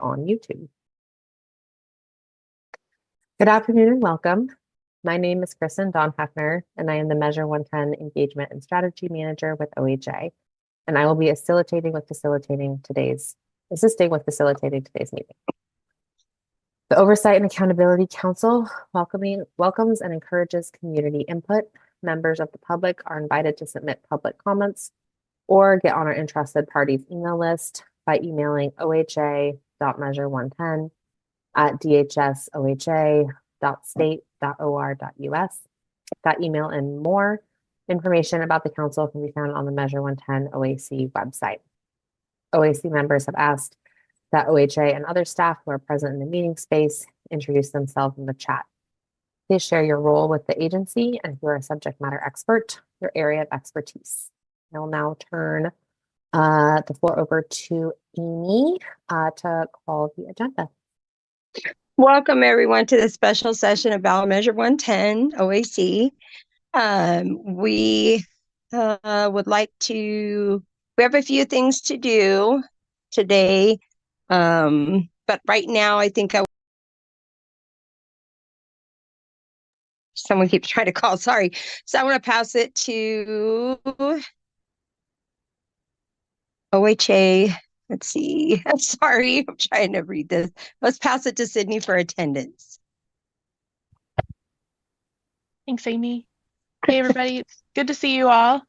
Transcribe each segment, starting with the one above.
on YouTube. Good afternoon and welcome. My name is Kristen Dawn Hefner, and I am the Measure 110 Engagement and Strategy Manager with OHA, and I will be assisting with facilitating today's meeting. The Oversight and Accountability Council welcomes and encourages community input. Members of the public are invited to submit public comments or get on our interested parties email list by emailing oha.measure110@dhsoha.state.or.us. That email and more information about the council can be found on the Measure 110 OAC website. OAC members have asked that OHA and other staff who are present in the meeting space introduce themselves in the chat. Please share your role with the agency and if you're a subject matter expert, your area of expertise. I will now turn the floor over to Amy to call the agenda. Welcome everyone to the special session of Ballot Measure 110 OAC. We have a few things to do today. But right now I think someone keeps trying to call, sorry. So I want to pass it to OHA. Let's see. I'm sorry. I'm trying to read this. Let's pass it to Sydney for attendance. Thanks, Amy. Hey, everybody. It's good to see you all.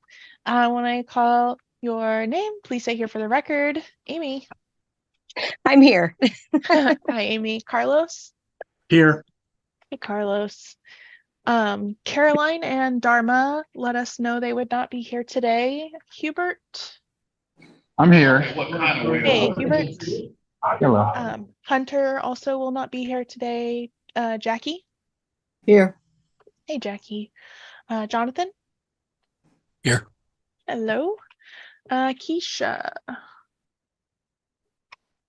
When I call your name, please say here for the record. Amy. I'm here. Hi, Amy. Carlos? Here. Hey, Carlos. Caroline and Dharma let us know they would not be here today. Hubert? I'm here. Hey, Hubert. Hello. Hunter also will not be here today. Jackie? Here. Hey, Jackie. Jonathan? Here. Hello. Keisha?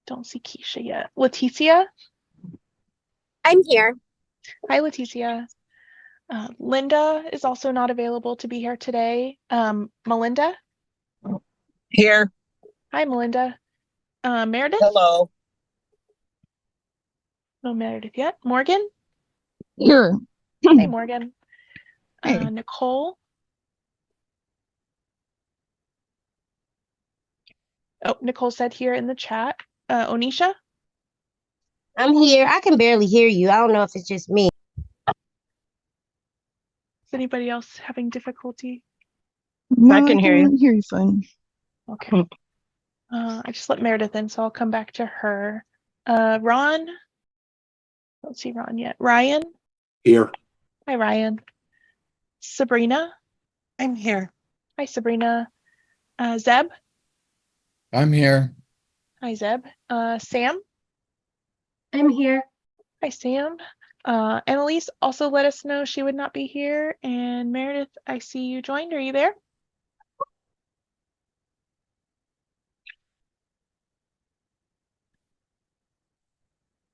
Don't see Keisha yet. Leticia? I'm here. Hi, Leticia. Linda is also not available to be here today. Melinda? Here. Hi, Melinda. Meredith? Hello. No Meredith yet. Morgan? Here. Hey, Morgan. Hey. Nicole? Oh, Nicole said here in the chat. Onisha? I'm here. I can barely hear you. I don't know if it's just me. Is anybody else having difficulty? No, I can hear you. Hear you fine. Okay. I just let Meredith in, so I'll come back to her. Ron? Don't see Ron yet. Ryan? Here. Hi, Ryan. Sabrina? I'm here. Hi, Sabrina. Zeb? I'm here. Hi, Zeb. Sam? I'm here. Hi, Sam. Annalise also let us know she would not be here. And Meredith, I see you joined. Are you there?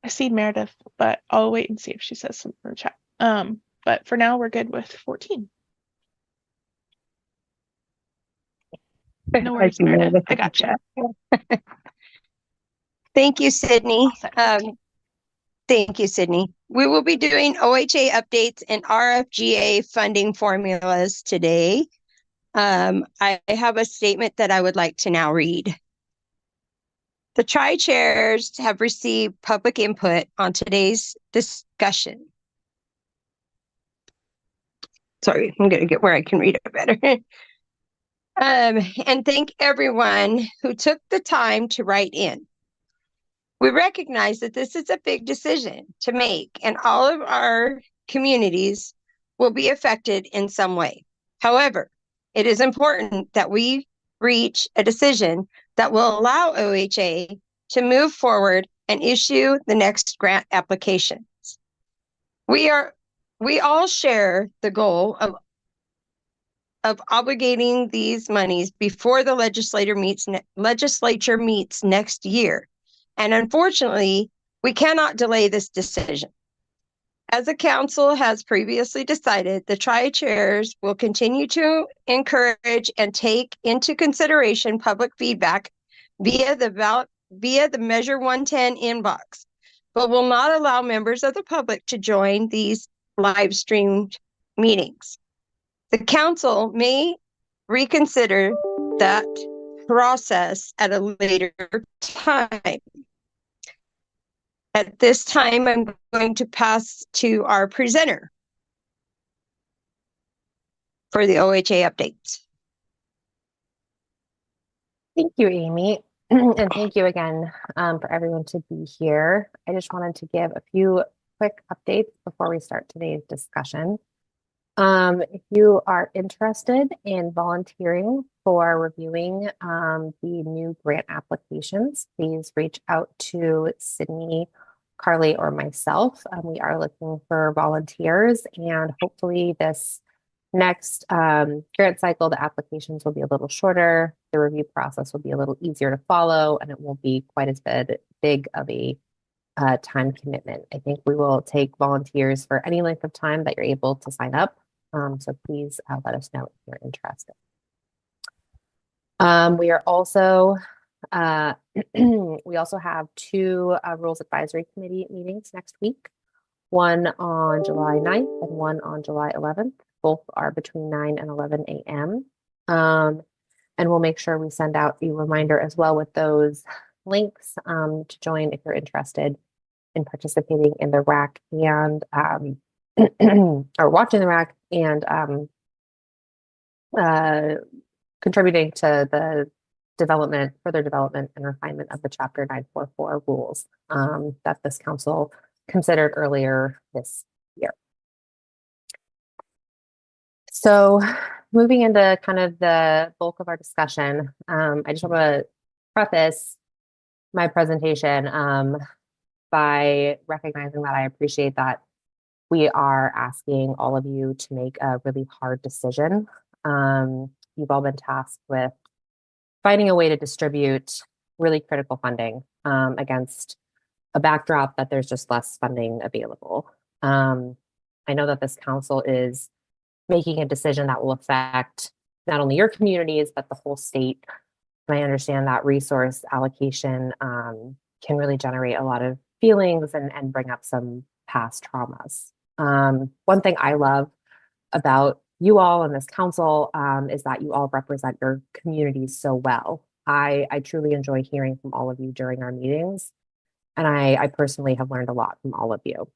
I see Meredith, but I'll wait and see if she says something in the chat. But for now, we're good with 14. No worries, Meredith. I got you. Thank you, Sydney. Awesome. Thank you, Sydney. We will be doing OHA updates and RFGA funding formulas today. I have a statement that I would like to now read. The tri-chairs have received public input on today's discussion. Sorry, I'm going to get where I can read it better. And thank everyone who took the time to write in. We recognize that this is a big decision to make, and all of our communities will be affected in some way. However, it is important that we reach a decision that will allow OHA to move forward and issue the next grant applications. We all share the goal of obligating these monies before the legislature meets next year. And unfortunately, we cannot delay this decision. As the council has previously decided, the tri-chairs will continue to encourage and take into consideration public feedback via the via the Measure 110 inbox, but will not allow members of the public to join these live streamed meetings. The council may reconsider that process at a later time. At this time, I'm going to pass to our presenter for the OHA updates. Thank you, Amy. And thank you again for everyone to be here. I just wanted to give a few quick updates before we start today's discussion. If you are interested in volunteering for reviewing the new grant applications, please reach out to Sydney, Carly, or myself. We are looking for volunteers, and hopefully this next grant cycle, the applications will be a little shorter. The review process will be a little easier to follow, and it won't be quite as big of a time commitment. I think we will take volunteers for any length of time that you're able to sign up. So please let us know if you're interested. We are also we also have two Rules Advisory Committee meetings next week, one on July 9th and one on July 11th. Both are between 9 and 11 a.m. And we'll make sure we send out a reminder as well with those links to join if you're interested in participating in the RAC and or watching the RAC and contributing to the further development and refinement of the Chapter 944 rules that this council considered earlier this year. So moving into kind of the bulk of our discussion, I just want to preface my presentation by recognizing that I appreciate that we are asking all of you to make a really hard decision. You've all been tasked with finding a way to distribute really critical funding against a backdrop that there's just less funding available. I know that this council is making a decision that will affect not only your communities, but the whole state. And I understand that resource allocation can really generate a lot of feelings and bring up some past traumas. One thing I love about you all and this council is that you all represent your communities so well. I truly enjoy hearing from all of you during our meetings, and I personally have learned a lot from all of you.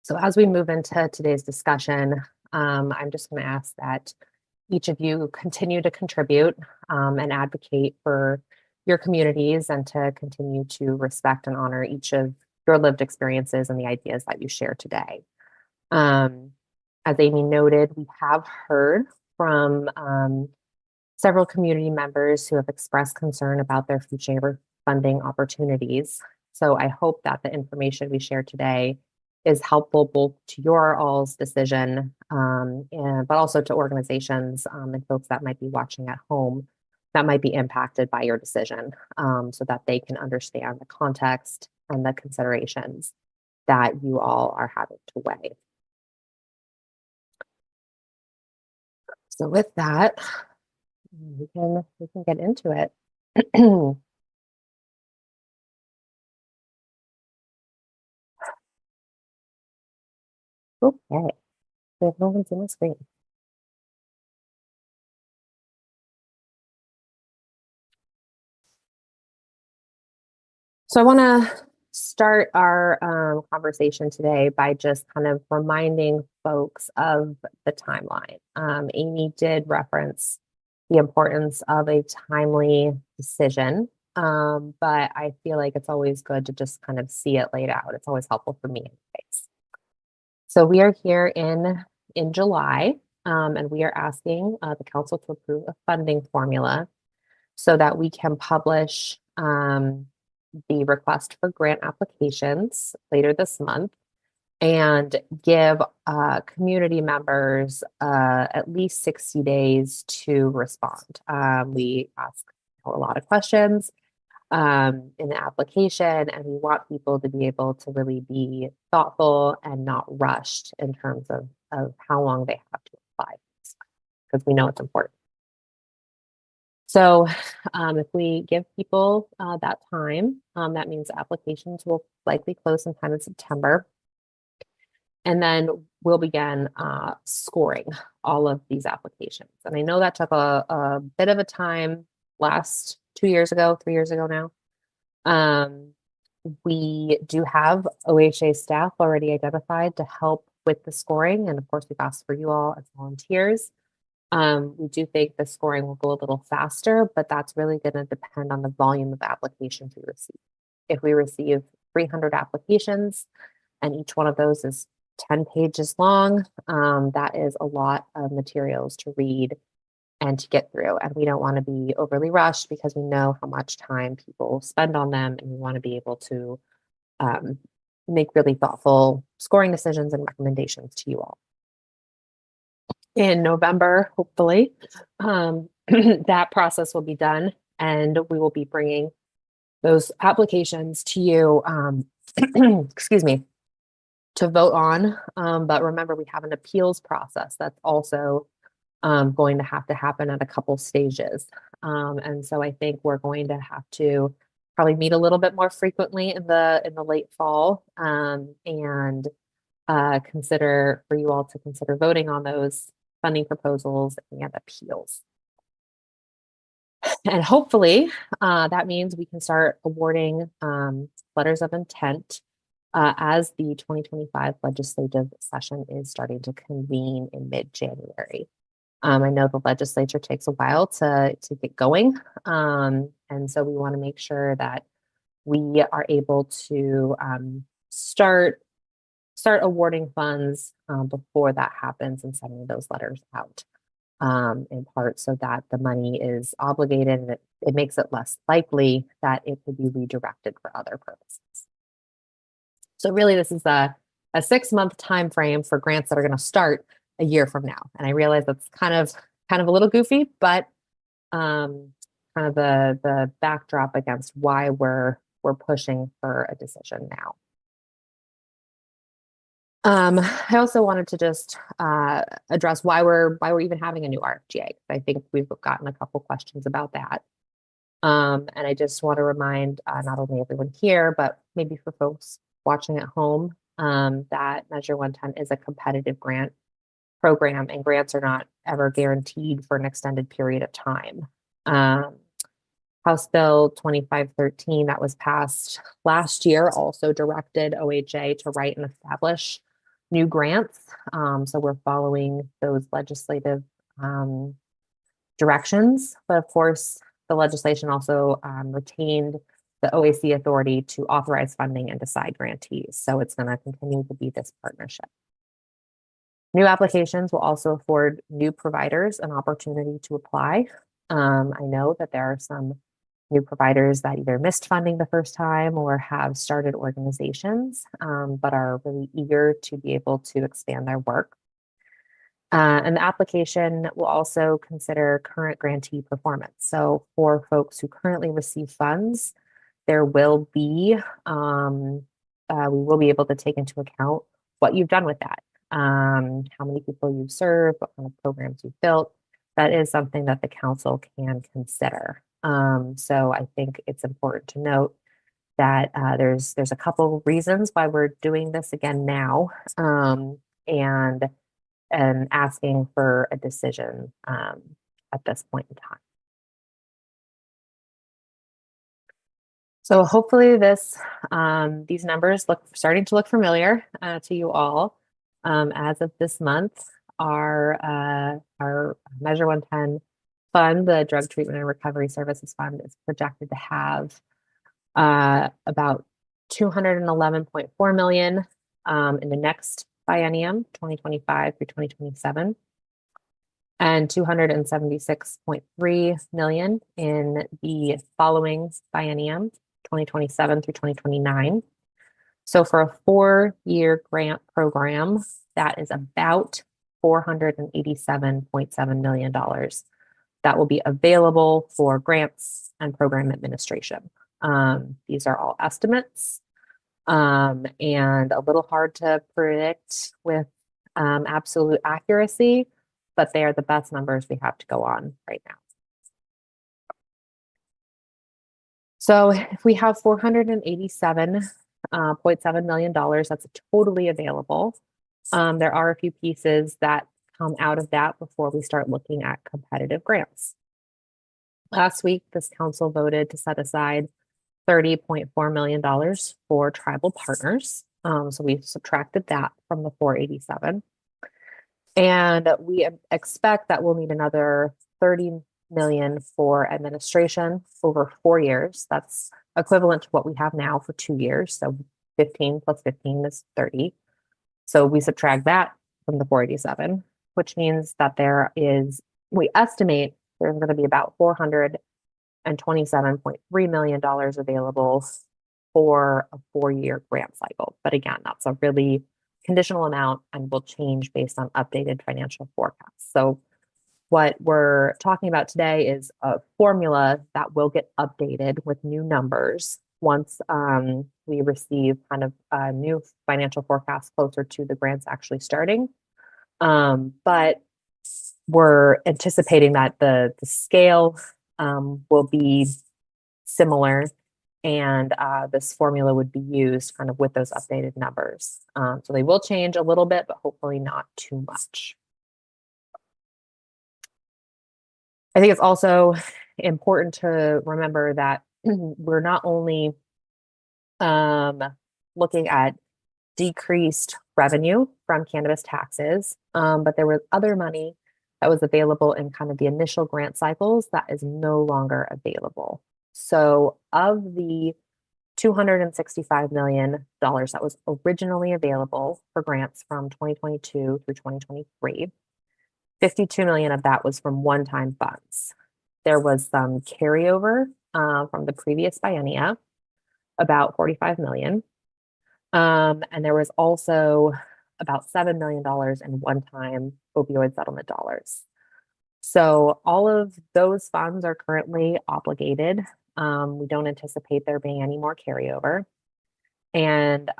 So as we move into today's discussion, I'm just going to ask that each of you continue to contribute and advocate for your communities and to continue to respect and honor each of your lived experiences and the ideas that you share today. As Amy noted, we have heard from several community members who have expressed concern about their future funding opportunities. So I hope that the information we share today is helpful both to your all's decision, but also to organizations and folks that might be watching at home that might be impacted by your decision, so that they can understand the context and the considerations that you all are having to weigh. So with that, we can get into it. Okay, there's no one's in the screen. So I want to start our conversation today by just kind of reminding folks of the timeline. Amy did reference the importance of a timely decision, but I feel like it's always good to just kind of see it laid out. It's always helpful for me anyways. So we are here in July, and we are asking the council to approve a funding formula so that we can publish the request for grant applications later this month and give community members at least 60 days to respond. We ask a lot of questions in the application, and we want people to be able to really be thoughtful and not rushed in terms of how long they have to apply, because we know it's important. So if we give people that time, that means applications will likely close sometime in September. And then we'll begin scoring all of these applications. And I know that took a bit of a time last 2 years ago, 3 years ago now. We do have OHA staff already identified to help with the scoring. And of course, we've asked for you all as volunteers. We do think the scoring will go a little faster, but that's really going to depend on the volume of applications we receive. If we receive 300 applications and each one of those is 10 pages long, that is a lot of materials to read and to get through. And we don't want to be overly rushed because we know how much time people spend on them, and we want to be able to make really thoughtful scoring decisions and recommendations to you all. In November, hopefully, that process will be done, and we will be bringing those applications to you, excuse me, to vote on. But remember, we have an appeals process that's also going to have to happen at a couple stages. And so I think we're going to have to probably meet a little bit more frequently in the late fall, and consider for you all to consider voting on those funding proposals and appeals. And hopefully that means we can start awarding letters of intent as the 2025 legislative session is starting to convene in mid-January. I know the legislature takes a while to get going. And so we want to make sure that we are able to start awarding funds before that happens and sending those letters out, in part so that the money is obligated and it makes it less likely that it could be redirected for other purposes. So really, this is a 6-month time frame for grants that are going to start a year from now. And I realize that's kind of a little goofy, but kind of the backdrop against why we're pushing for a decision now. I also wanted to just address why we're even having a new RFGA. I think we've gotten a couple questions about that. And I just want to remind not only everyone here, but maybe for folks watching at home, that Measure 110 is a competitive grant program, and grants are not ever guaranteed for an extended period of time. House Bill 2513 that was passed last year also directed OHA to write and establish new grants. So we're following those legislative directions, but of course the legislation also retained the OAC authority to authorize funding and decide grantees. So it's going to continue to be this partnership. New applications will also afford new providers an opportunity to apply. I know that there are some new providers that either missed funding the first time or have started organizations, but are really eager to be able to expand their work. And the application will also consider current grantee performance. So for folks who currently receive funds, there will be, we will be able to take into account what you've done with that, how many people you've served, what kind of programs you've built. That is something that the council can consider. So I think it's important to note that there's a couple reasons why we're doing this again now, and asking for a decision at this point in time. So hopefully these numbers starting to look familiar to you all. As of this month, our Measure 110 fund, the Drug Treatment and Recovery Services Fund, is projected to have about $211.4 million in the next biennium, 2025 through 2027, and $276.3 million in the following biennium, 2027 through 2029. So for a 4-year grant program, that is about $487.7 million that will be available for grants and program administration. These are all estimates, and a little hard to predict with absolute accuracy, but they are the best numbers we have to go on right now. So if we have $487.7 million, that's totally available. There are a few pieces that come out of that before we start looking at competitive grants. Last week, this council voted to set aside $30.4 million for tribal partners. So we subtracted that from the 487. And we expect that we'll need another 30 million for administration over 4 years. That's equivalent to what we have now for 2 years. So 15 plus 15 is 30. So we subtract that from the 487, which means that we estimate there's going to be about $427.3 million available for a 4-year grant cycle. But again, that's a really conditional amount and will change based on updated financial forecasts. So what we're talking about today is a formula that will get updated with new numbers once we receive kind of a new financial forecast closer to the grants actually starting. But we're anticipating that the scale will be similar, and this formula would be used kind of with those updated numbers. So they will change a little bit, but hopefully not too much. I think it's also important to remember that we're not only looking at decreased revenue from cannabis taxes, but there was other money that was available in kind of the initial grant cycles that is no longer available. So of the $265 million that was originally available for grants from 2022 through 2023, 52 million of that was from one-time funds. There was some carryover from the previous biennia, about 45 million. And there was also about $7 million in one-time opioid settlement dollars. So all of those funds are currently obligated. We don't anticipate there being any more carryover. And,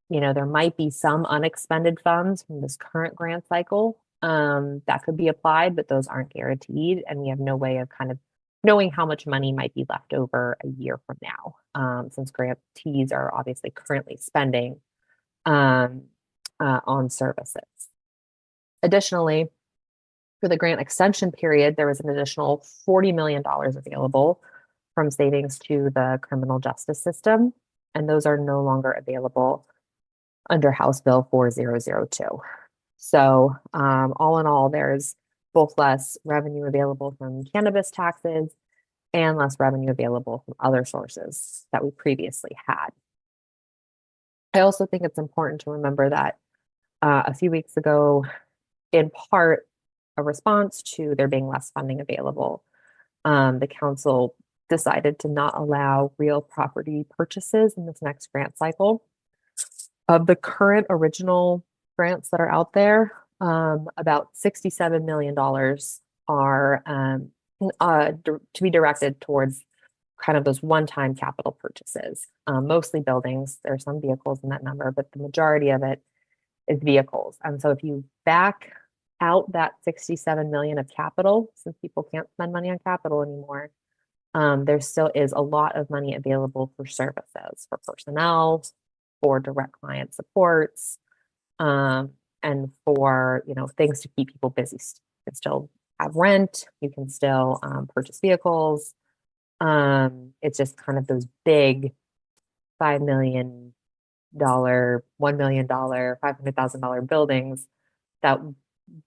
there might be some unexpended funds from this current grant cycle that could be applied, but those aren't guaranteed. And we have no way of kind of knowing how much money might be left over a year from now, since grantees are obviously currently spending on services. Additionally, for the grant extension period, there was an additional $40 million available from savings to the criminal justice system, and those are no longer available under House Bill 4002. So all in all, there's both less revenue available from cannabis taxes and less revenue available from other sources that we previously had. I also think it's important to remember that a few weeks ago, in part, a response to there being less funding available, the council decided to not allow real property purchases in this next grant cycle. Of the current original grants that are out there, about $67 million are to be directed towards kind of those one-time capital purchases, mostly buildings. There are some vehicles in that number, but the majority of it is vehicles. And so if you back out that 67 million of capital, since people can't spend money on capital anymore, there still is a lot of money available for services, for personnel, for direct client supports, and for things to keep people busy. You can still have rent, you can still purchase vehicles. It's just kind of those big $5 million, $1 million, $500,000 buildings that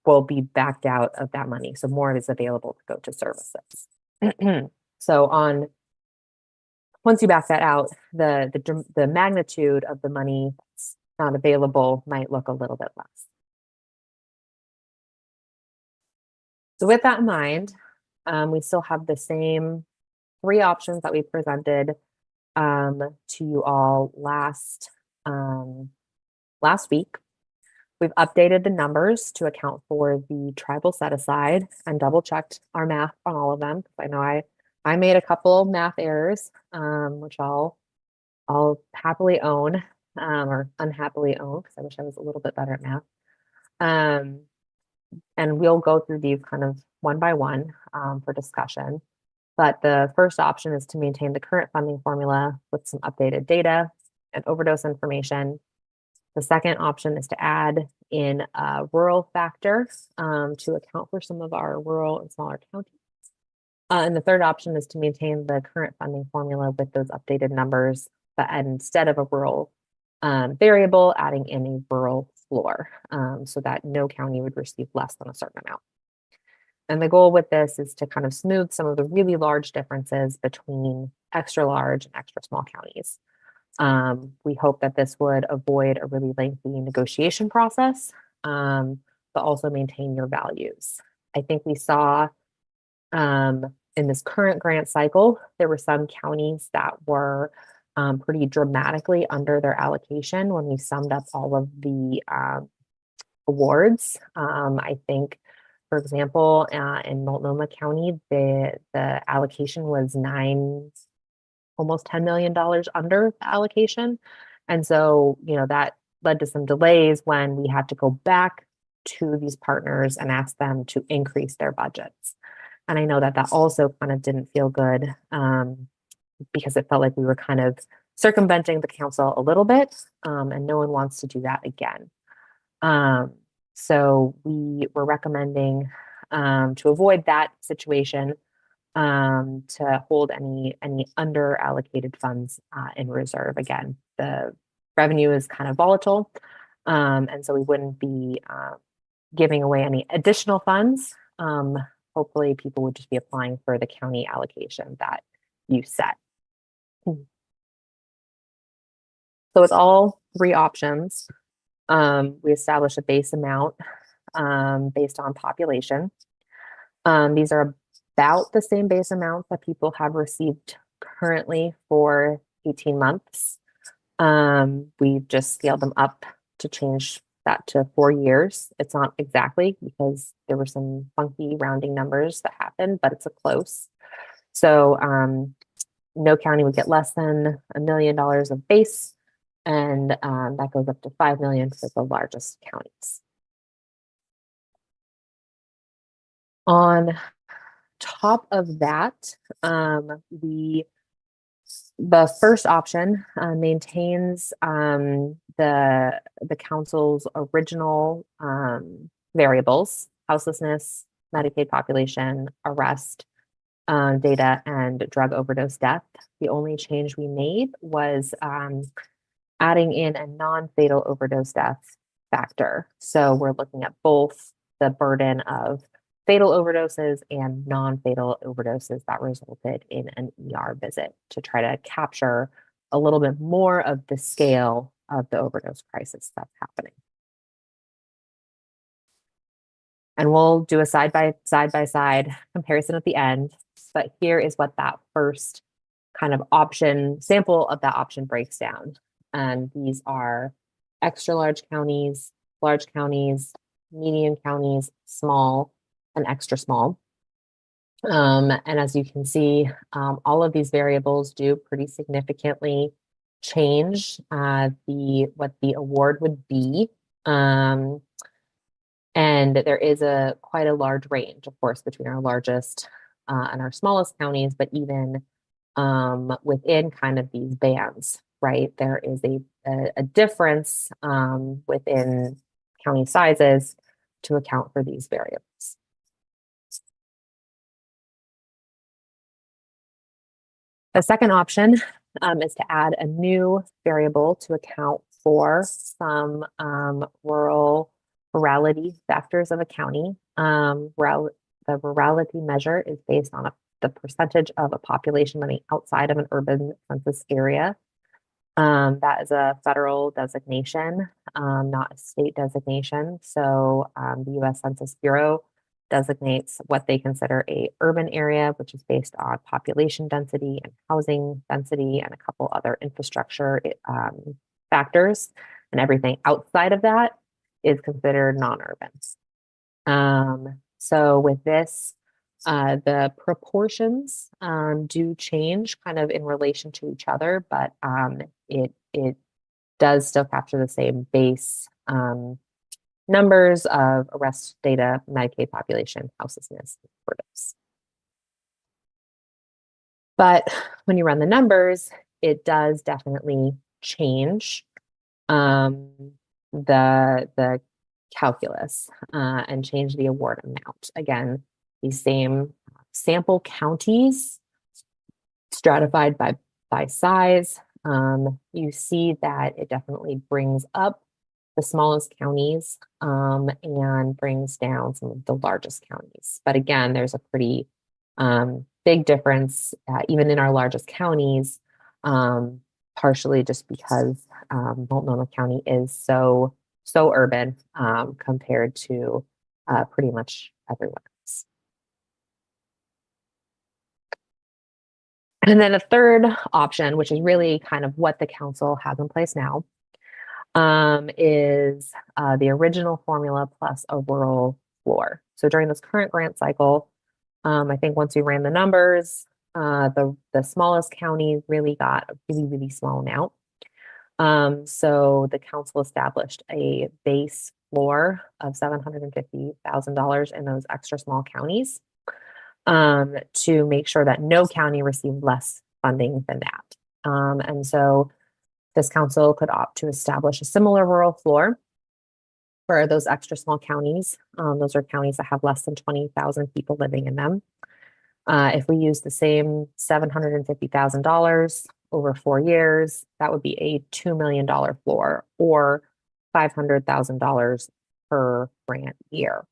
will be backed out of that money. So more is available to go to services. So once you back that out, the magnitude of the money that's not available might look a little bit less. So with that in mind, we still have the same 3 options that we presented to you all last week. We've updated the numbers to account for the tribal set aside and double checked our math on all of them. I know I made a couple math errors, which I'll happily own or unhappily own, because I wish I was a little bit better at math. And we'll go through these kind of one by one for discussion. But the first option is to maintain the current funding formula with some updated data and overdose information. The second option is to add in a rural factor to account for some of our rural and smaller counties. And the third option is to maintain the current funding formula with those updated numbers, but instead of a rural variable, adding in a rural floor so that no county would receive less than a certain amount. And the goal with this is to kind of smooth some of the really large differences between extra large and extra small counties. We hope that this would avoid a really lengthy negotiation process, but also maintain your values. I think we saw in this current grant cycle, there were some counties that were pretty dramatically under their allocation when we summed up all of the awards. I think, for example, in Multnomah County, the allocation was almost $10 million under the allocation. And so, that led to some delays when we had to go back to these partners and ask them to increase their budgets. And I know that also kind of didn't feel good because it felt like we were kind of circumventing the council a little bit, and no one wants to do that again. So we were recommending to avoid that situation, to hold any under allocated funds in reserve. Again, the revenue is kind of volatile, and so we wouldn't be giving away any additional funds. Hopefully people would just be applying for the county allocation that you set. So with all three options, we establish a base amount based on population. These are about the same base amount that people have received currently for 18 months. We've just scaled them up to change that to 4 years. It's not exactly because there were some funky rounding numbers that happened, but it's a close. So no county would get less than $1 million of base, and that goes up to 5 million for the largest counties. On top of that, the first option maintains the council's original variables: houselessness, Medicaid population, arrest data, and drug overdose death. The only change we made was adding in a non-fatal overdose death factor. So we're looking at both the burden of fatal overdoses and non-fatal overdoses that resulted in an ER visit to try to capture a little bit more of the scale of the overdose crisis that's happening. And we'll do a side by side comparison at the end, but here is what that first kind of sample of that option breaks down. And these are extra large counties, medium counties, small, and extra small. And as you can see, all of these variables do pretty significantly change what the award would be. And there is quite a large range, of course, between our largest and our smallest counties, but even within kind of these bands, right? There is a difference within county sizes to account for these variables. The second option is to add a new variable to account for some rurality factors of a county. The rurality measure is based on the percentage of a population living outside of an urban census area. That is a federal designation, not a state designation. So the U.S. Census Bureau designates what they consider a urban area, which is based on population density and housing density and a couple other infrastructure factors. And everything outside of that is considered non-urban. So with this, the proportions do change kind of in relation to each other, but it does still capture the same base numbers of arrest data, Medicaid population, houselessness, overdose. But when you run the numbers, it does definitely change the calculus and change the award amount. Again, these same sample counties stratified by size. You see that it definitely brings up the smallest counties and brings down some of the largest counties. But again, there's a pretty big difference even in our largest counties, partially just because Multnomah County is so urban compared to pretty much everyone else. And then a third option, which is really kind of what the council has in place now, is the original formula plus a rural floor. So during this current grant cycle, I think once we ran the numbers, the smallest counties really got a really small amount. So the council established a base floor of $750,000 in those extra small counties to make sure that no county received less funding than that. And so this council could opt to establish a similar rural floor for those extra small counties. Those are counties that have less than 20,000 people living in them. If we use the same $750,000 over 4 years, that would be a $2 million floor or $500,000 per grant year.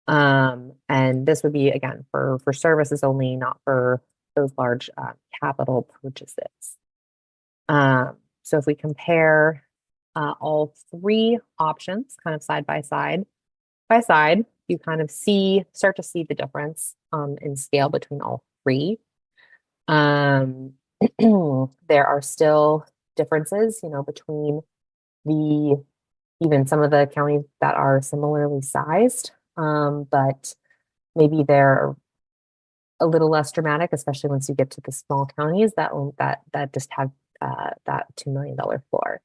And this would be, again, for services only, not for those large capital purchases. So if we compare all three options kind of side by side, you kind of start to see the difference in scale between all three. There are still differences, between even some of the counties that are similarly sized, but maybe they're a little less dramatic, especially once you get to the small counties that just have that $2 million floor.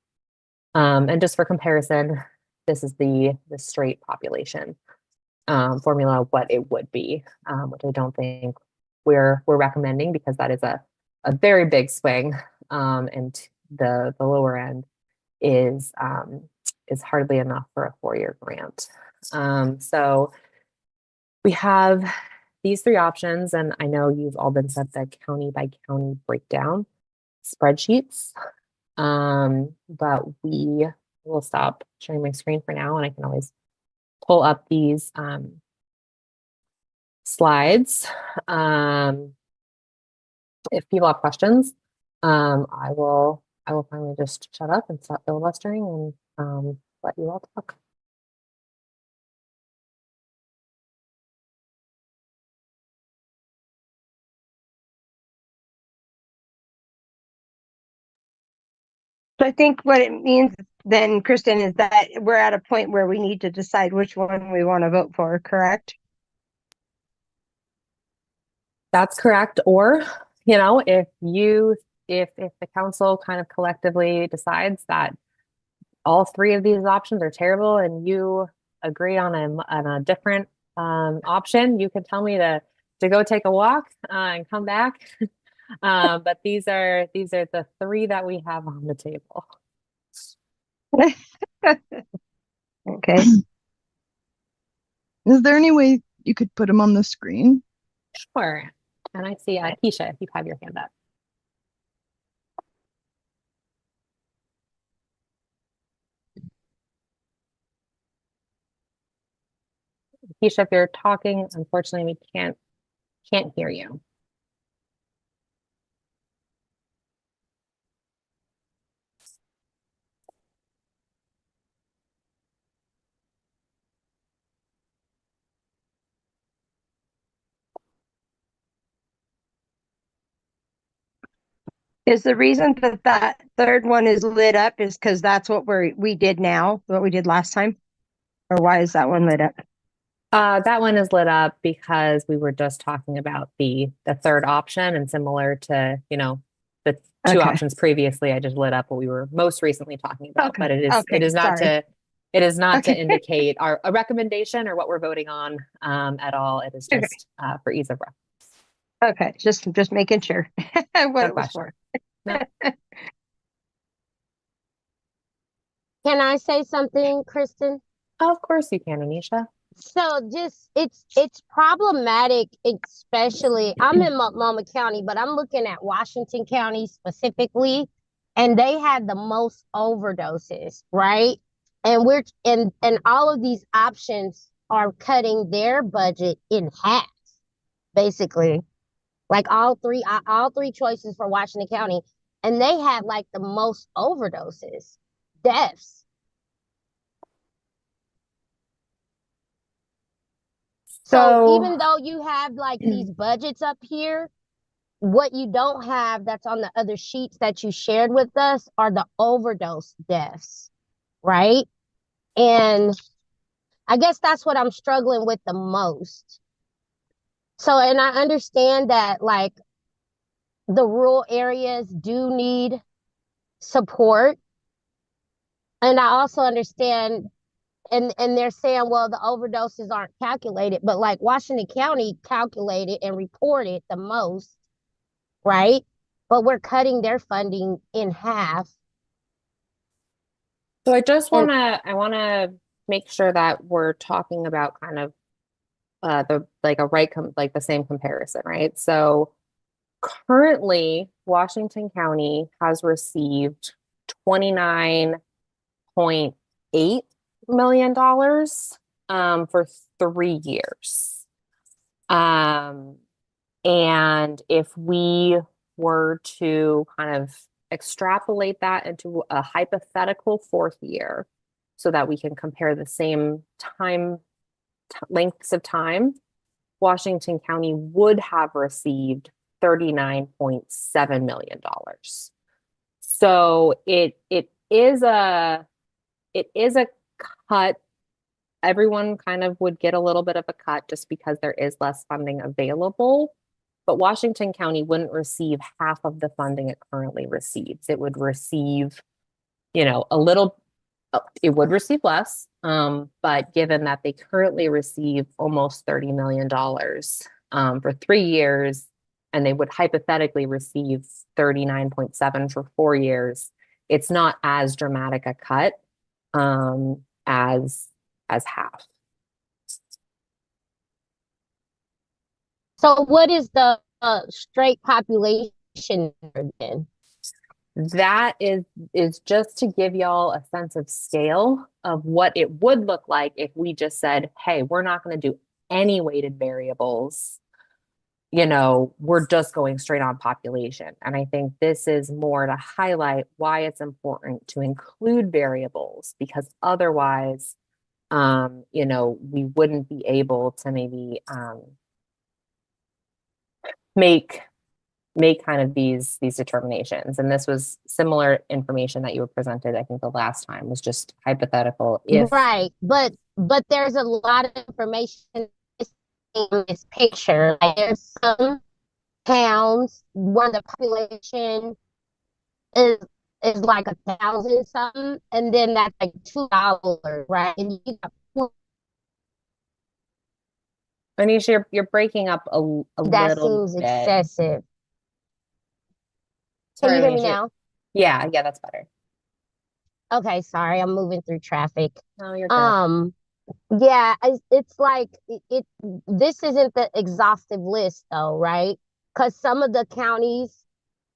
And just for comparison, this is the straight population formula, what it would be, which I don't think we're recommending because that is a very big swing, and the lower end is hardly enough for a 4-year grant. So we have these three options, and I know you've all been sent the county by county breakdown spreadsheets, but we will stop sharing my screen for now, and I can always pull up these slides. If people have questions, I will finally just shut up and stop filibustering and let you all talk. So I think what it means then, Kristen, is that we're at a point where we need to decide which one we want to vote for, correct? That's correct. Or, if the council kind of collectively decides that all three of these options are terrible and you agree on a different option, you can tell me to go take a walk and come back. But these are the three that we have on the table. Okay. Is there any way you could put them on the screen? Sure. And I see Keisha, if you have your hand up. Keisha, if you're talking, unfortunately, we can't hear you. Is the reason that third one is lit up is because that's what we did now, what we did last time? Or why is that one lit up? That one is lit up because we were just talking about the third option, and similar to, the two options previously, I just lit up what we were most recently talking about. But it is not to indicate a recommendation or what we're voting on at all. It is just for ease of reference. Okay, just making sure what No it was question. for. No. Can I say something, Kristen? Of course you can, Anisha. So just it's problematic, especially I'm in Multnomah County, but I'm looking at Washington County specifically, and they had the most overdoses, right? And and all of these options are cutting their budget in half, basically. Like all three choices for Washington County, and they had like the most overdoses, deaths. So So even though you have like these budgets up here, what you don't have that's on the other sheets that you shared with us are the overdose deaths, right? And I guess that's what I'm struggling with the most. So, and I understand that like the rural areas do need support. And I also understand, and they're saying, well, the overdoses aren't calculated, but like Washington County calculated and reported the most, right? But we're cutting their funding in half. So I just And want to make sure that we're talking about kind of the like a like the same comparison, right? So currently Washington County has received $29.8 million for 3 years. And if we were to kind of extrapolate that into a hypothetical fourth year so that we can compare the same lengths of time, Washington County would have received $39.7 million. So it is a cut. Everyone kind of would get a little bit of a cut just because there is less funding available. But Washington County wouldn't receive half of the funding it currently receives. It would receive, it would receive less. But given that they currently receive almost $30 million for 3 years, and they would hypothetically receive 39.7 for 4 years, it's not as dramatic a cut as half. so what is the straight population then? That is just to give y'all a sense of scale of what it would look like if we just said, hey, we're not going to do any weighted variables. We're just going straight on population. And I think this is more to highlight why it's important to include variables, because otherwise, we wouldn't be able to maybe make kind of these determinations. And this was similar information that you were presented, I think the last time was just hypothetical. Right, but there's a lot of information in this picture. Like there's some towns where the population is like 1,000 something, and then that's like $2, right? And you got Anisha, you're breaking up a that little seems bit. excessive. Can Sorry, you hear me Anisha. now? Yeah, that's better. Okay, sorry, I'm moving through traffic. No, you're good. Yeah, it's like this isn't the exhaustive list though, right? Because some of the counties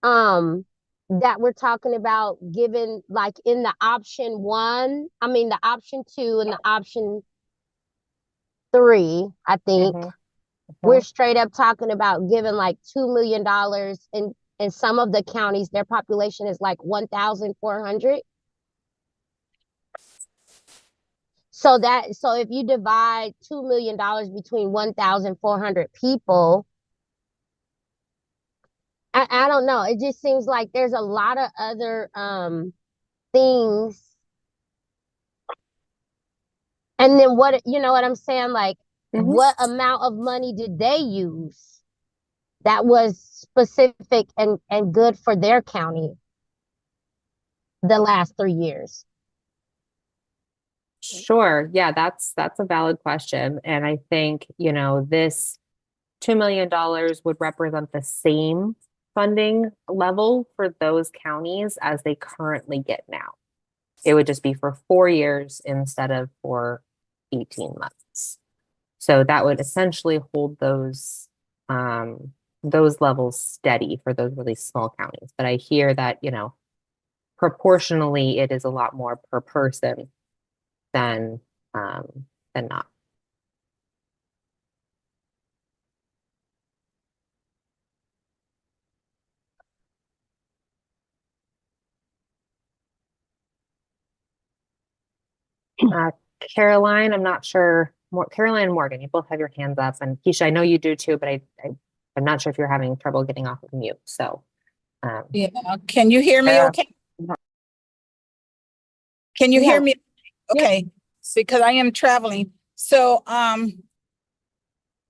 that we're talking about, given like in the option one, I mean the option two and the option three, I think we're straight up talking about giving like $2 million, and in some of the counties their population is like 1,400. So if you divide $2 million between 1,400 people, I don't know. It just seems like there's a lot of other things. And then what, you know what I'm saying? Like, what amount of money did they use that was specific and good for their county the last 3 years? Sure. Yeah, that's a valid question. And I think, this $2 million would represent the same funding level for those counties as they currently get now. It would just be for 4 years instead of for 18 months. So that would essentially hold those levels steady for those really small counties. But I hear that, proportionally it is a lot more per person than not. Caroline, I'm not sure. Caroline and Morgan, you both have your hands up, and Keisha, I know you do too, but I'm not sure if you're having trouble getting off of mute. So, yeah, can you hear me? Yeah. Okay. Can you hear me? Okay, because I am traveling. So,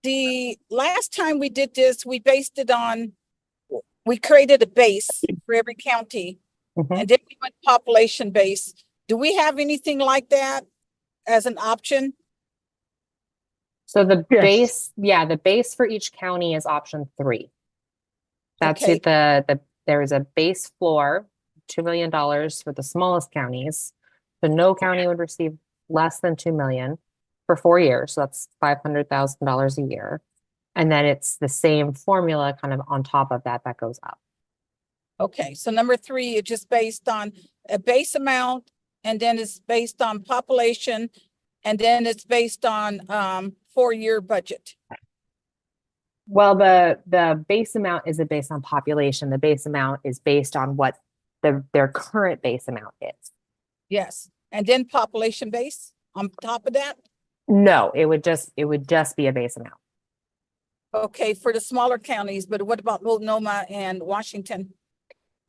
the last time we did this, we based it on, we created a base for every county, and then we went population base. Do we have anything like that as an option? So the base for each county is option 3. That's Okay. it. There is a base floor, $2 million for the smallest counties. So no county would receive less than 2 million for 4 years. So that's $500,000 a year. And then it's the same formula kind of on top of that goes up. Okay, so number 3 is just based on a base amount, and then it's based on population, and then it's based on 4-year budget. Well, the base amount isn't based on population. The base amount is based on what their current base amount is. Yes, and then population base on top of that? No, it would just be a base amount. Okay, for the smaller counties, but what about Multnomah and Washington?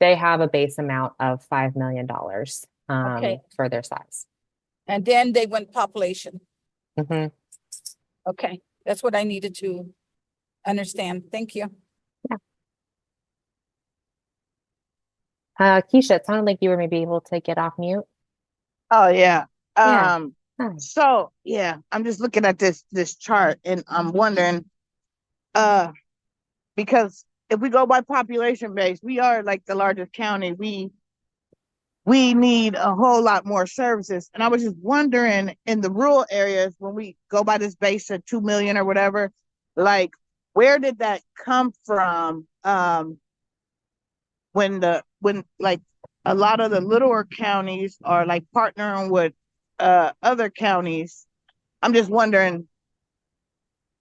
They have a base amount of $5 million Okay. for their size. And then they went population. Mhm. Okay, that's what I needed to understand. Thank you. Keisha, it sounded like you were maybe able to get off mute. Oh yeah. Yeah. Hi. So yeah, I'm just looking at this chart and I'm wondering, because if we go by population base, we are like the largest county. We need a whole lot more services. And I was just wondering, in the rural areas, when we go by this base of 2 million or whatever, like where did that come from? When like a lot of the littler counties are like partnering with other counties. I'm just wondering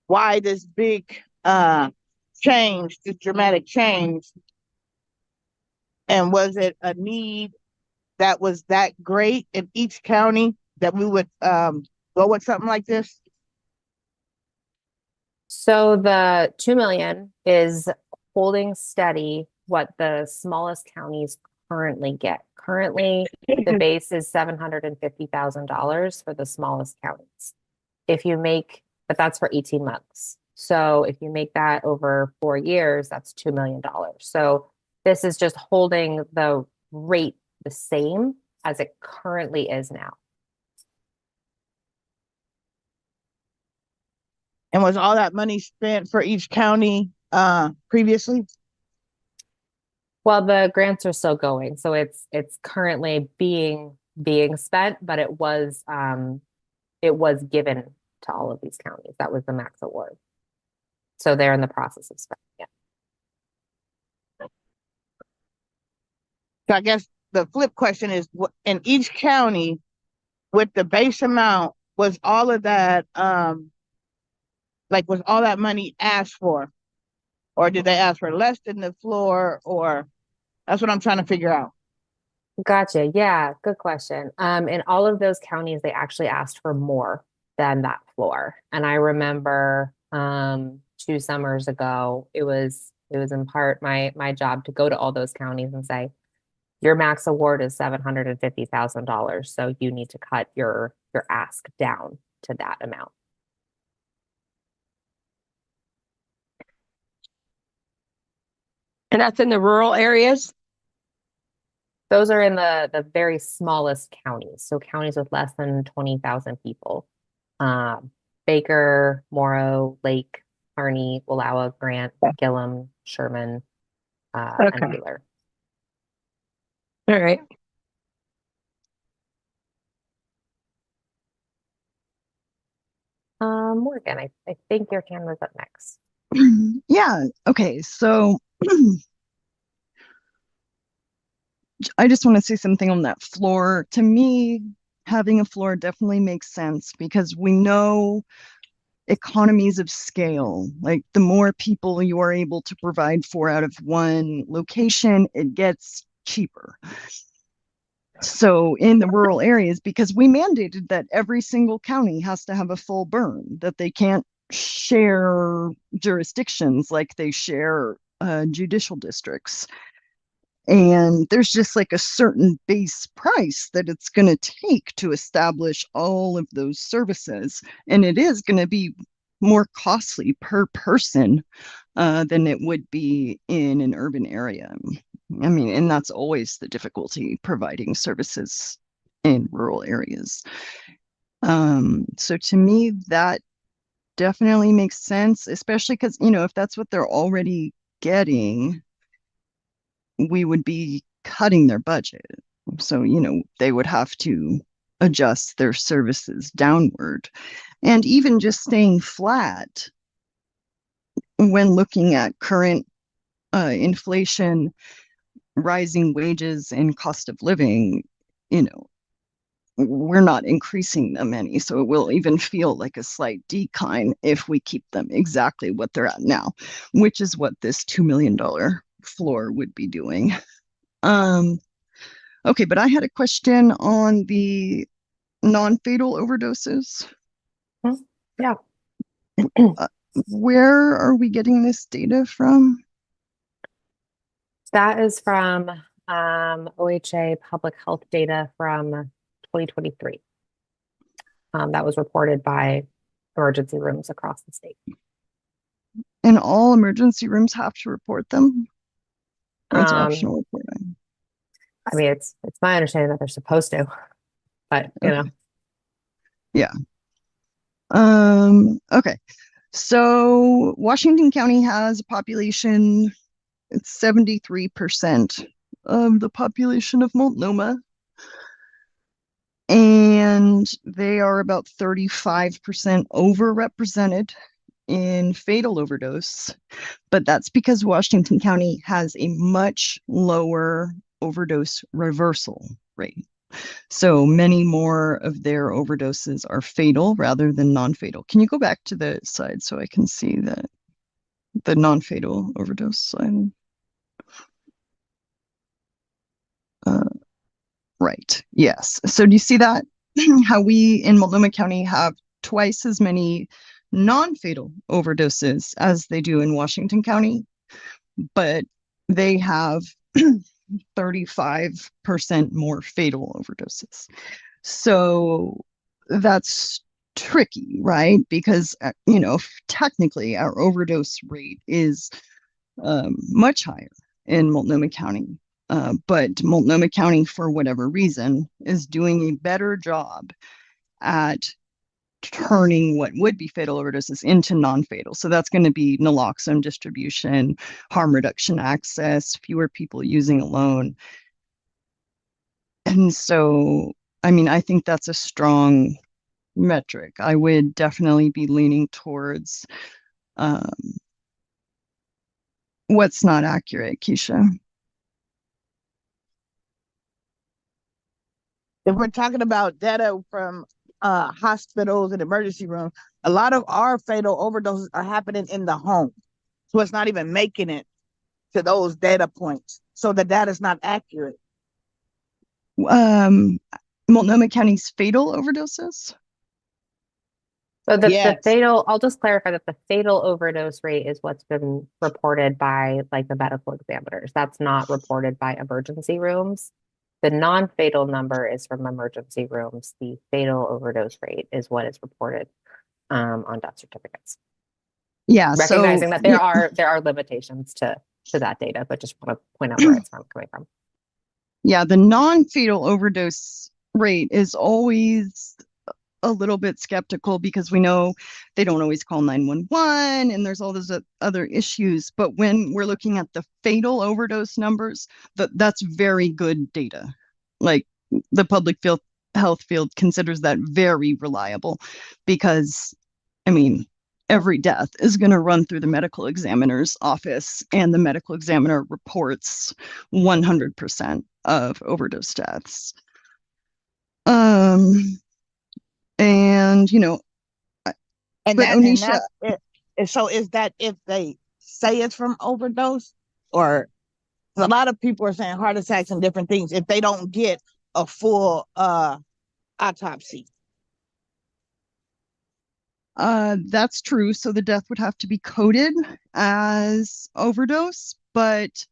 why this big change, this dramatic change, and was it a need that was that great in each county that we would go with something like this? So the 2 million is holding steady what the smallest counties currently get. Currently, the base is $750,000 for the smallest counties. But that's for 18 months. So if you make that over 4 years, that's $2 million. So this is just holding the rate the same as it currently is now. And was all that money spent for each county previously? Well, the grants are still going, so it's currently being spent, but it was given to all of these counties. That was the max award. So they're in the process of spending it. So I guess the flip question is, in each county with the base amount, was all of that was all that money asked for? Or did they ask for less than the floor? Or that's what I'm trying to figure out. Gotcha. Yeah, good question. In all of those counties, they actually asked for more than that floor. And I remember 2 summers ago, it was in part my job to go to all those counties and say, your max award is $750,000. So you need to cut your ask down to that amount. And that's in the rural areas? Those are in the very smallest counties. So counties with less than 20,000 people. Baker, Morrow, Lake, Harney, Wallowa, Grant, Gillum, Sherman, and Okay. Wheeler. All right. Morgan, I think your hand was up next. Yeah. Okay. So I just want to say something on that floor. To me, having a floor definitely makes sense because we know economies of scale. Like the more people you are able to provide for out of one location, it gets cheaper. So in the rural areas, because we mandated that every single county has to have a full burn, that they can't share jurisdictions like they share judicial districts. And there's just like a certain base price that it's going to take to establish all of those services. And it is going to be more costly per person than it would be in an urban area. I mean, and that's always the difficulty providing services in rural areas. So to me, that definitely makes sense, especially because, you know, if that's what they're already getting, we would be cutting their budget. So, you know, they would have to adjust their services downward. And even just staying flat when looking at current inflation, rising wages, and cost of living, you know, we're not increasing them any. So it will even feel like a slight decline if we keep them exactly what they're at now, which is what this $2 million floor would be doing. Okay, but I had a question on the non-fatal overdoses. Yeah. Where are we getting this data from? That is from OHA public health data from 2023. That was reported by emergency rooms across the state. And all emergency rooms have to report them? Or it's Um, optional reporting? I mean, it's my understanding that they're supposed to, but you know. Yeah. Okay. So Washington County has a population, it's 73% of the population of Multnomah. And they are about 35% overrepresented in fatal overdose. But that's because Washington County has a much lower overdose reversal rate. So many more of their overdoses are fatal rather than non-fatal. Can you go back to the slide so I can see the non-fatal overdose slide? Right. Yes. So do you see that? How we in Multnomah County have twice as many non-fatal overdoses as they do in Washington County, but they have 35% more fatal overdoses. So that's tricky, right? Because, you know, technically our overdose rate is much higher in Multnomah County. But Multnomah County, for whatever reason, is doing a better job at turning what would be fatal overdoses into non-fatal. So that's going to be naloxone distribution, harm reduction access, fewer people using alone. And so, I mean, I think that's a strong metric. I would definitely be leaning towards what's not accurate, Keisha. If we're talking about data from hospitals and emergency rooms, a lot of our fatal overdoses are happening in the home. So it's not even making it to those data points. So the data is not accurate. Multnomah County's fatal overdoses? So the Yes. fatal, I'll just clarify that the fatal overdose rate is what's been reported by like the medical examiners. That's not reported by emergency rooms. The non-fatal number is from emergency rooms. The fatal overdose rate is what is reported on death certificates. Yeah, Recognizing so that there are limitations to that data, but just want to point out where it's coming from. Yeah, the non-fatal overdose rate is always a little bit skeptical because we know they don't always call 911 and there's all those other issues. But when we're looking at the fatal overdose numbers, that's very good data. Like the public health field considers that very reliable because, I mean, every death is going to run through the medical examiner's office and the medical examiner reports 100% of overdose deaths. And And but that, Onisha, so is that if they say it's from overdose, or a lot of people are saying heart attacks and different things if they don't get a full autopsy? that's true. So the death would have to be coded as overdose, but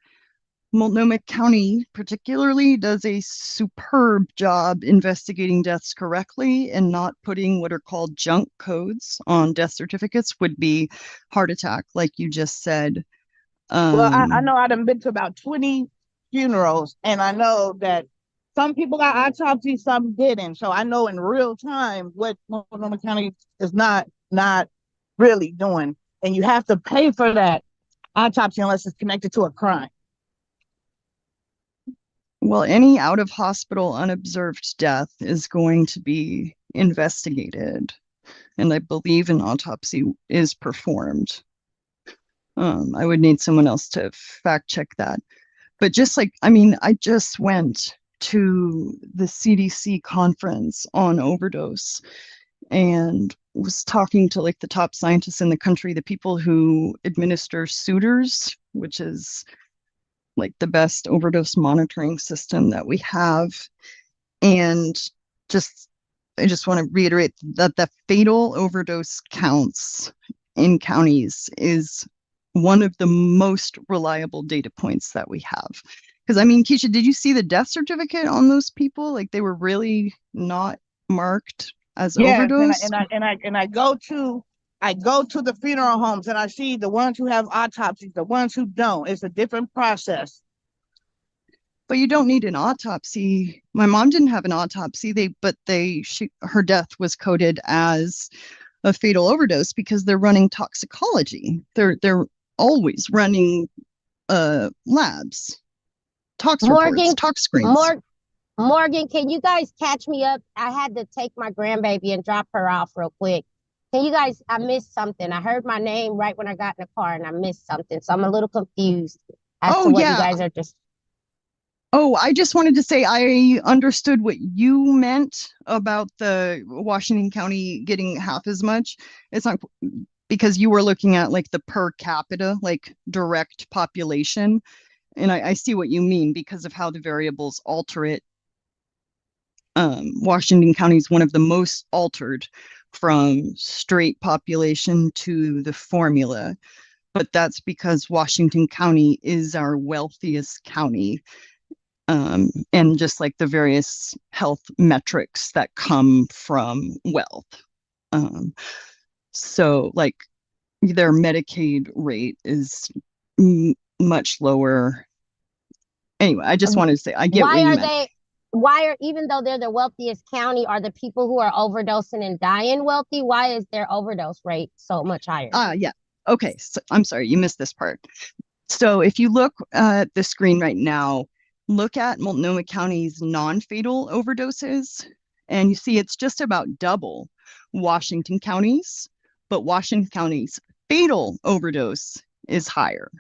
Multnomah County particularly does a superb job investigating deaths correctly and not putting what are called junk codes on death certificates. Would be heart attack, like you just said. Well, I know I've been to about 20 funerals, and I know that some people got autopsies, some didn't. So I know in real time what Multnomah County is not really doing, and you have to pay for that autopsy unless it's connected to a crime. Well, any out of hospital unobserved death is going to be investigated, and I believe an autopsy is performed. I would need someone else to fact check that. But just like, I mean, I just went to the CDC conference on overdose and was talking to like the top scientists in the country, the people who administer suitors, which is like the best overdose monitoring system that we have. And I just want to reiterate that the fatal overdose counts in counties is one of the most reliable data points that we have. Because I mean, Keisha, did you see the death certificate on those people? Like they were really not marked as overdose. And I go to the funeral homes and I see the ones who have autopsies, the ones who don't. It's a different process. But you don't need an autopsy. My mom didn't have an autopsy. Her death was coded as a fatal overdose because they're running toxicology. They're always running labs, tox reports, tox screens. Morgan, can you guys catch me up? I had to take my grandbaby and drop her off real quick. Can you guys, I missed something. I heard my name right when I got in the car and I missed something. So I'm a little confused as to what you guys are just. Oh, I just wanted to say I understood what you meant about the Washington County getting half as much. It's not because you were looking at like the per capita, like direct population. And I see what you mean because of how the variables alter it. Washington County is one of the most altered from straight population to the formula. But that's because Washington County is our wealthiest county. And just like the various health metrics that come from wealth. So like their Medicaid rate is much lower. Anyway, I just wanted to say, I get what you meant. Even though they're the wealthiest county, are the people who are overdosing and dying wealthy? Why is their overdose rate so much higher? Yeah. Okay. So I'm sorry, you missed this part. So if you look at the screen right now, look at Multnomah County's non-fatal overdoses, and you see it's just about double Washington County's, but Washington County's fatal overdose is higher.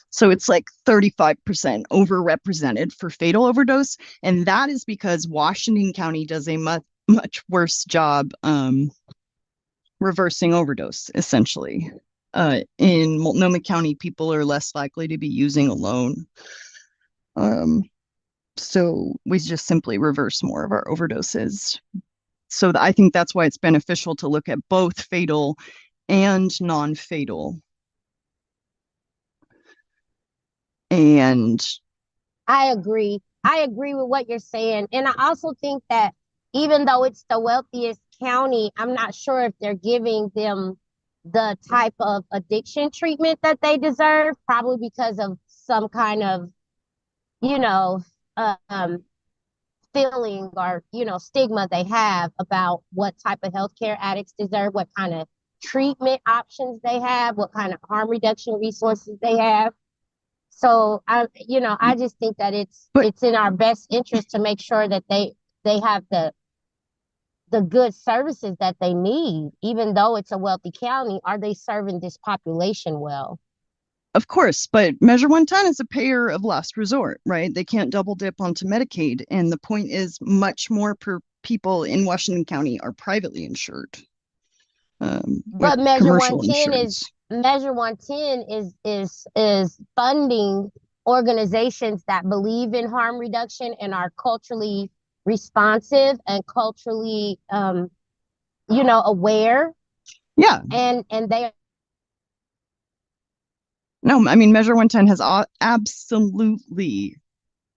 So it's like 35% overrepresented for fatal overdose, and that is because Washington County does a much worse job reversing overdose, essentially. In Multnomah County, people are less likely to be using alone. So we just simply reverse more of our overdoses. So I think that's why it's beneficial to look at both fatal and non-fatal. And I agree. I agree with what you're saying. And I also think that even though it's the wealthiest county, I'm not sure if they're giving them the type of addiction treatment that they deserve, probably because of some kind of feeling or, you know, stigma they have about what type of healthcare addicts deserve, what kind of treatment options they have, what kind of harm reduction resources they have. So I just think that it's in our best interest to make sure that they have the good services that they need. Even though it's a wealthy county, are they serving this population well? Of course, but Measure 110 is a payer of last resort, right? They can't double dip onto Medicaid. And the point is, much more people in Washington County are privately insured. But Measure 110 is funding organizations that believe in harm reduction and are culturally responsive and culturally aware. Yeah. And they No, I mean, Measure 110 has absolutely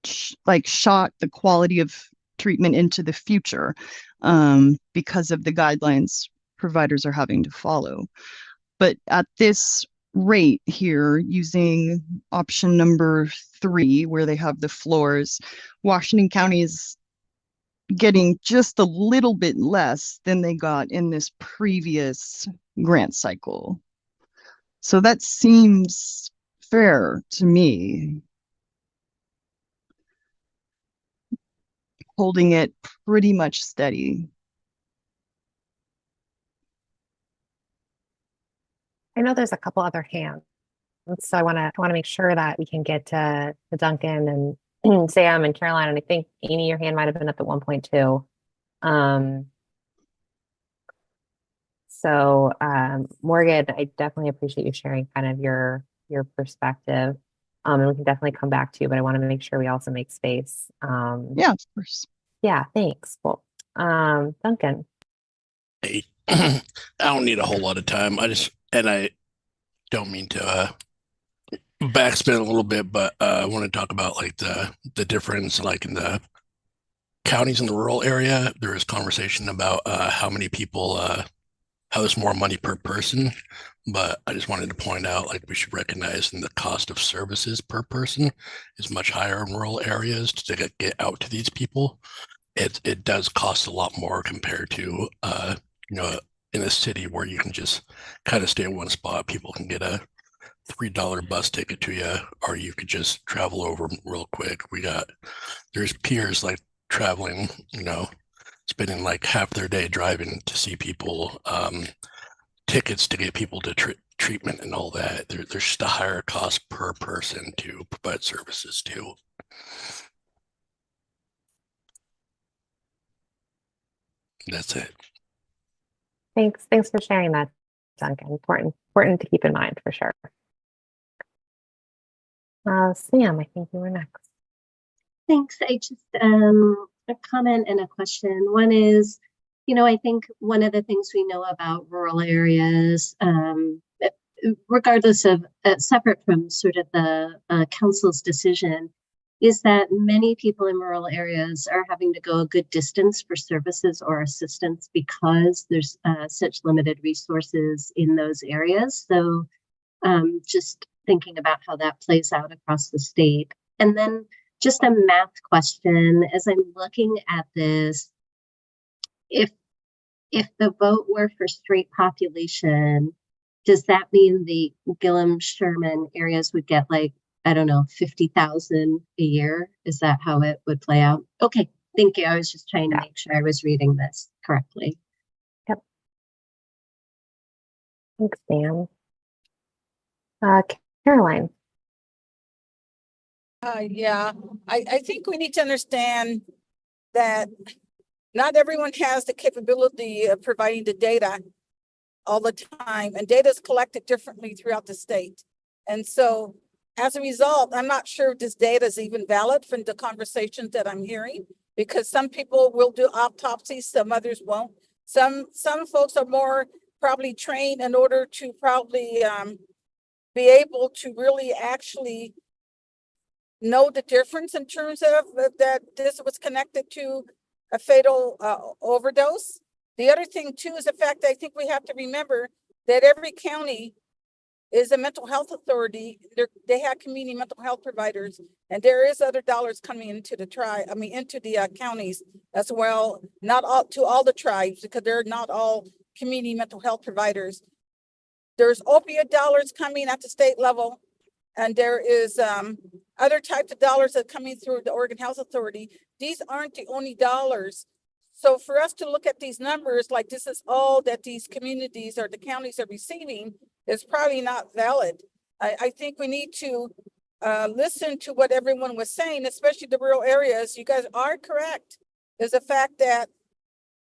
shot the quality of treatment into the future because of the guidelines providers are having to follow. But at this rate here, using option number 3, where they have the floors, Washington County is getting just a little bit less than they got in this previous grant cycle. So that seems fair to me. Holding it pretty much steady. I know there's a couple other hands, so I want to make sure that we can get to Duncan and Sam and Caroline, and I think Amy, your hand might have been up at 1.2. So Morgan, I definitely appreciate you sharing kind of your perspective. And we can definitely come back to you, but I want to make sure we also make space. Yeah, of course. Yeah, thanks. Well, Duncan. Hey, I don't need a whole lot of time. I don't mean to backspin a little bit, but I want to talk about like the difference, like in the counties in the rural area. There is conversation about how many people, how there's more money per person, but I just wanted to point out, like, we should recognize that the cost of services per person is much higher in rural areas to get out to these people. It does cost a lot more compared to in a city where you can just kind of stay in one spot. People can get a $3 bus ticket to you, or you could just travel over real quick. There's peers like traveling, spending like half their day driving to see people, tickets to get people to treatment and all that. There's just a higher cost per person to provide services to. That's it. Thanks for sharing that, Duncan. Important to keep in mind for sure. Sam, I think you were next. Thanks. I just a comment and a question. One is, I think one of the things we know about rural areas, regardless of separate from sort of the council's decision, is that many people in rural areas are having to go a good distance for services or assistance because there's such limited resources in those areas. So just thinking about how that plays out across the state. And then just a math question, as I'm looking at this, if the vote were for straight population, does that mean the Gillum-Sherman areas would get like, I don't know, 50,000 a year? Is that how it would play out? Okay, thank you. I was just trying to make sure I was reading this correctly. Yep. Thanks, Sam. Caroline. Yeah, I think we need to understand that not everyone has the capability of providing the data all the time, and data is collected differently throughout the state. And so as a result, I'm not sure if this data is even valid from the conversations that I'm hearing, because some people will do autopsies, some others won't. Some folks are more probably trained in order to probably be able to really actually know the difference in terms of that this was connected to a fatal overdose. The other thing too is the fact that I think we have to remember that every county is a mental health authority. They have community mental health providers, and there is other dollars coming into the into the counties as well. Not all to all the tribes, because they're not all community mental health providers. There's opioid dollars coming at the state level, and there is other types of dollars that are coming through the Oregon Health Authority. These aren't the only dollars. So for us to look at these numbers like this is all that these communities or the counties are receiving is probably not valid. I think we need to listen to what everyone was saying, especially the rural areas. You guys are correct. There's the fact that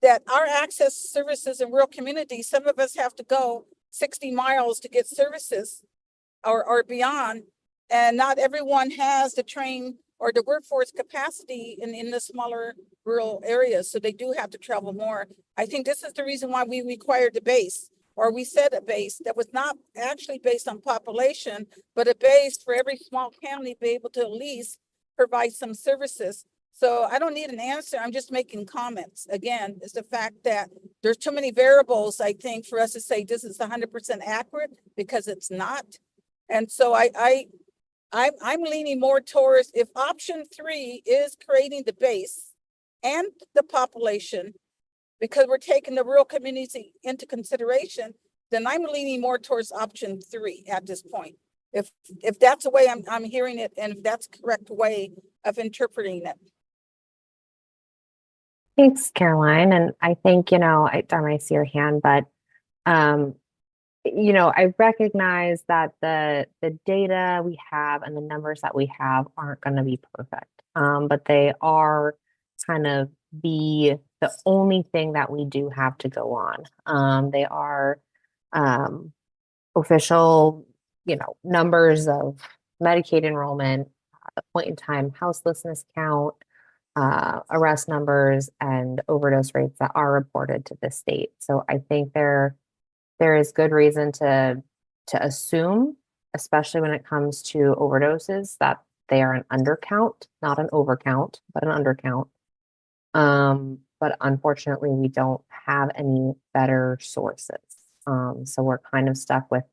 our access services in rural communities, some of us have to go 60 miles to get services or beyond, and not everyone has the train or the workforce capacity in the smaller rural areas, so they do have to travel more. I think this is the reason why we required the base, or we set a base that was not actually based on population, but a base for every small county to be able to at least provide some services. So I don't need an answer. I'm just making comments. Again, it's the fact that there's too many variables, I think, for us to say this is 100% accurate, because it's not. And so I'm leaning more towards, if option 3 is creating the base and the population, because we're taking the rural community into consideration, then I'm leaning more towards option 3 at this point. If that's the way I'm hearing it, and if that's the correct way of interpreting it. Thanks, Caroline. And I think, Dharma, I see your hand, but I recognize that the data we have and the numbers that we have aren't going to be perfect, but they are kind of the only thing that we do have to go on. They are official, numbers of Medicaid enrollment, the point in time houselessness count, arrest numbers, and overdose rates that are reported to the state. So I think there is good reason to assume, especially when it comes to overdoses, that they are an undercount, not an overcount, but an undercount. But unfortunately, we don't have any better sources. So we're kind of stuck with,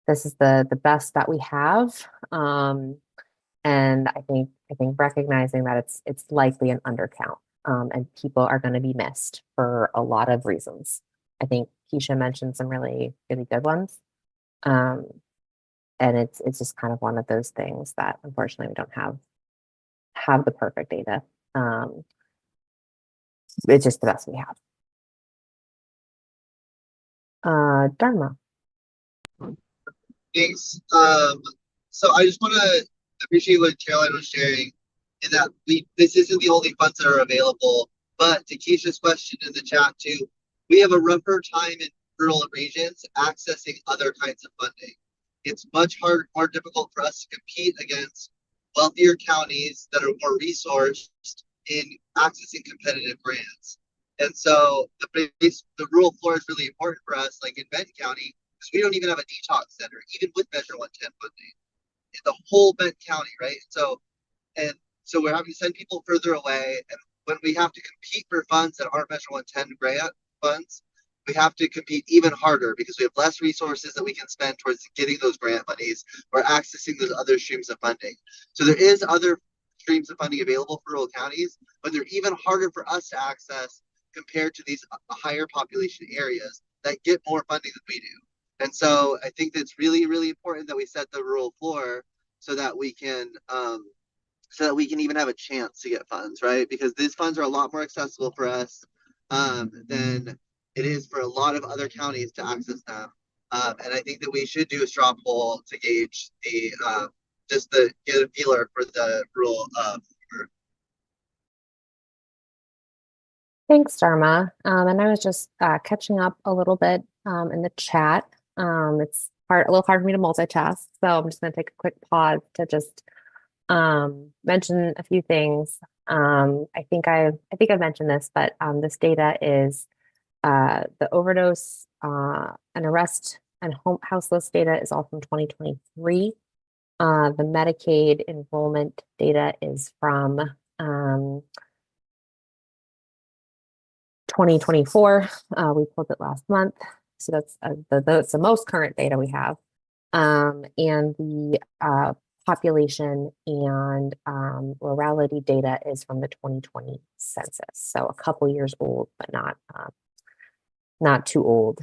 this is the best that we have. And I think recognizing that it's likely an undercount, and people are going to be missed for a lot of reasons. I think Keisha mentioned some really, really good ones. And it's just kind of one of those things that unfortunately we don't have the perfect data. It's just the best we have. Dharma. Thanks. So I just want to appreciate what Caroline was sharing, in that this isn't the only funds that are available, but to Keisha's question in the chat too, we have a rougher time in rural regions accessing other kinds of funding. It's much more difficult for us to compete against wealthier counties that are more resourced in accessing competitive grants. And so the rural floor is really important for us, like in Benton County, because we don't even have a detox center, even with Measure 110 funding, in the whole Benton County, right? So we're having to send people further away, and when we have to compete for funds that aren't Measure 110 grant funds, we have to compete even harder because we have less resources that we can spend towards getting those grant monies or accessing those other streams of funding. So there is other streams of funding available for rural counties, but they're even harder for us to access compared to these higher population areas that get more funding than we do. And so I think that's really, really important that we set the rural floor so that we can even have a chance to get funds, right? Because these funds are a lot more accessible for us than it is for a lot of other counties to access them. And I think that we should do a straw poll to gauge get a feeler for the rural. Thanks, Dharma. And I was just catching up a little bit in the chat. It's a little hard for me to multitask, so I'm just going to take a quick pause to just mention a few things. I think I've mentioned this, but this data is the overdose and arrest and houseless data is all from 2023. The Medicaid enrollment data is from 2024. We pulled it last month, so that's the most current data we have. And the population and rurality data is from the 2020 census, so a couple years old, but not too old.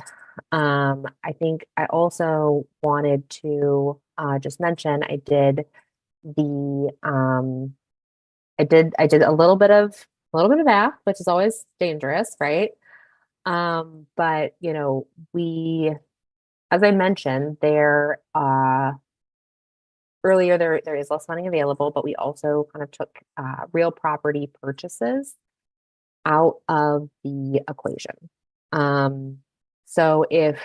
I think I also wanted to just mention I did a little bit of math, which is always dangerous, right? But you know, as I mentioned, earlier there is less funding available, but we also kind of took real property purchases out of the equation. So if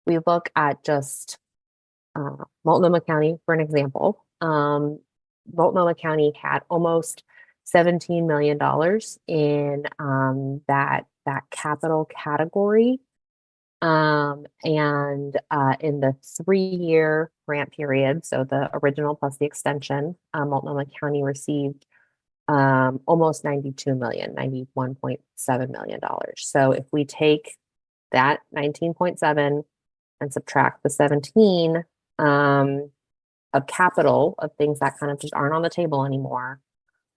we look at just Multnomah County for an example, Multnomah County had almost $17 million in that capital category. And in the 3-year grant period, so the original plus the extension, Multnomah County received almost 92 million, $91.7 million. So if we take that 19.7 and subtract the 17 of capital, of things that kind of just aren't on the table anymore,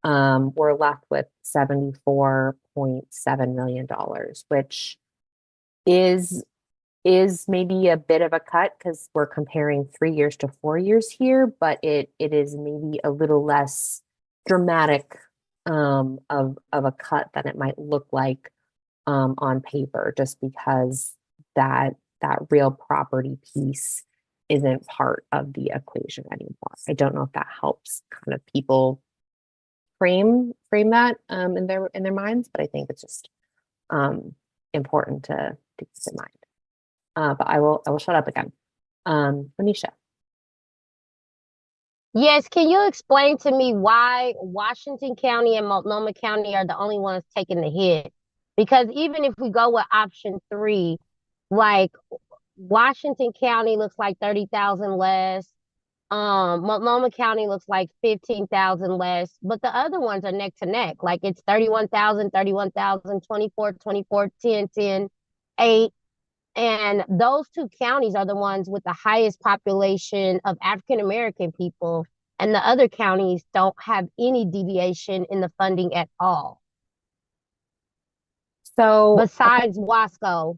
we're left with $74.7 million, which is maybe a bit of a cut because we're comparing 3 years to 4 years here, but it is maybe a little less dramatic of a cut than it might look like on paper, just because that real property piece isn't part of the equation anymore. I don't know if that helps kind of people frame that in their minds, but I think it's just important to keep in mind. But I will shut up again. Anisha. Yes, can you explain to me why Washington County and Multnomah County are the only ones taking the hit? Because even if we go with option 3, like Washington County looks like 30,000 less. Multnomah County looks like 15,000 less, but the other ones are neck to neck. Like it's 31,000, 31,000, 24, 24, 10, 10, 8. And those 2 counties are the ones with the highest population of African American people. And the other counties don't have any deviation in the funding at all. So besides Wasco.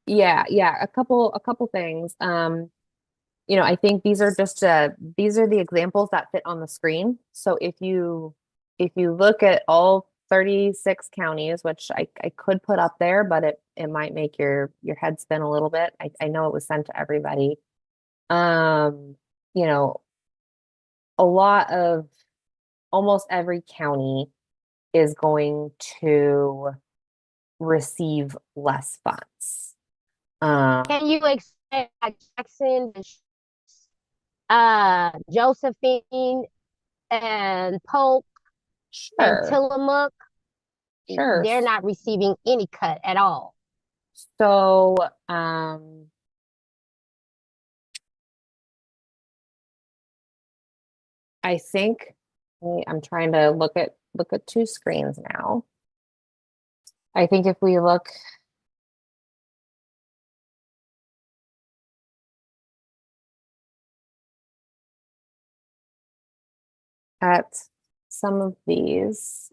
Yeah, a couple things. You know, I think these are the examples that fit on the screen. So if you look at all 36 counties, which I could put up there, but it might make your head spin a little bit. I know it was sent to everybody. You know, almost every county is going to receive less funds. Can you explain Jackson, Josephine, and Polk, and Tillamook? Sure. They're not receiving any cut at all. So, I think I'm trying to look at 2 screens now. I think if we look at some of these,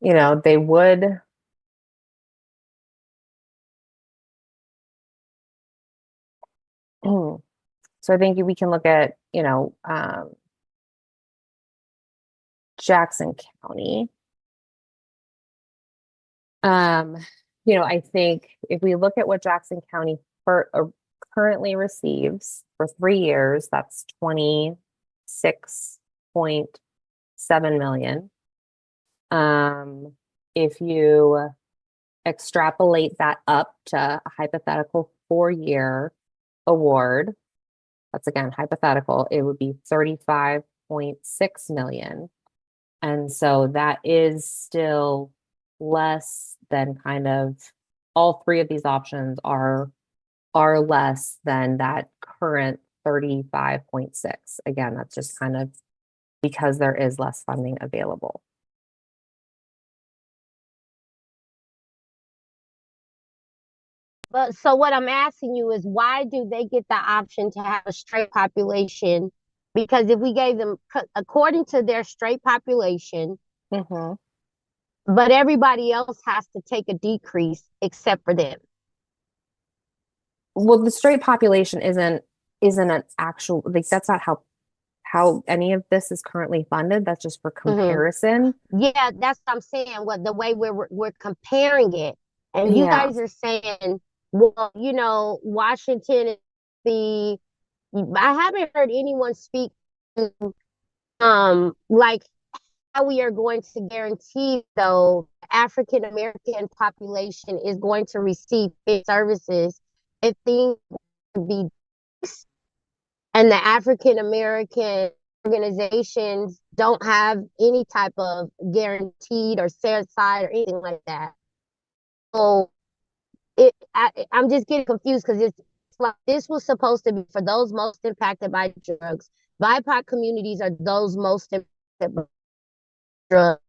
you know, they would so I think we can look at, you know, Jackson County. You know, I think if we look at what Jackson County currently receives for 3 years, that's $26.7 million. If you extrapolate that up to a hypothetical 4-year award, that's again hypothetical, it would be $35.6 million. And so that is still less than kind of all 3 of these options are less than that current 35.6. Again, that's just kind of because there is less funding available. But so what I'm asking you is why do they get the option to have a straight population? Because if we gave them according to their straight population, Mm-hmm. but everybody else has to take a decrease except for them. Well, the straight population isn't an actual, like, that's not how any of this is currently funded. That's just for comparison. Yeah, that's what I'm saying. What the way we're comparing it, and you Yeah. guys are saying, well, you know, Washington is the. I haven't heard anyone speak like how we are going to guarantee though African American population is going to receive services if things be and the African American organizations don't have any type of guaranteed or set aside or anything like that. So I'm just getting confused because it's like this was supposed to be for those most impacted by drugs. BIPOC communities are those most impacted by drugs.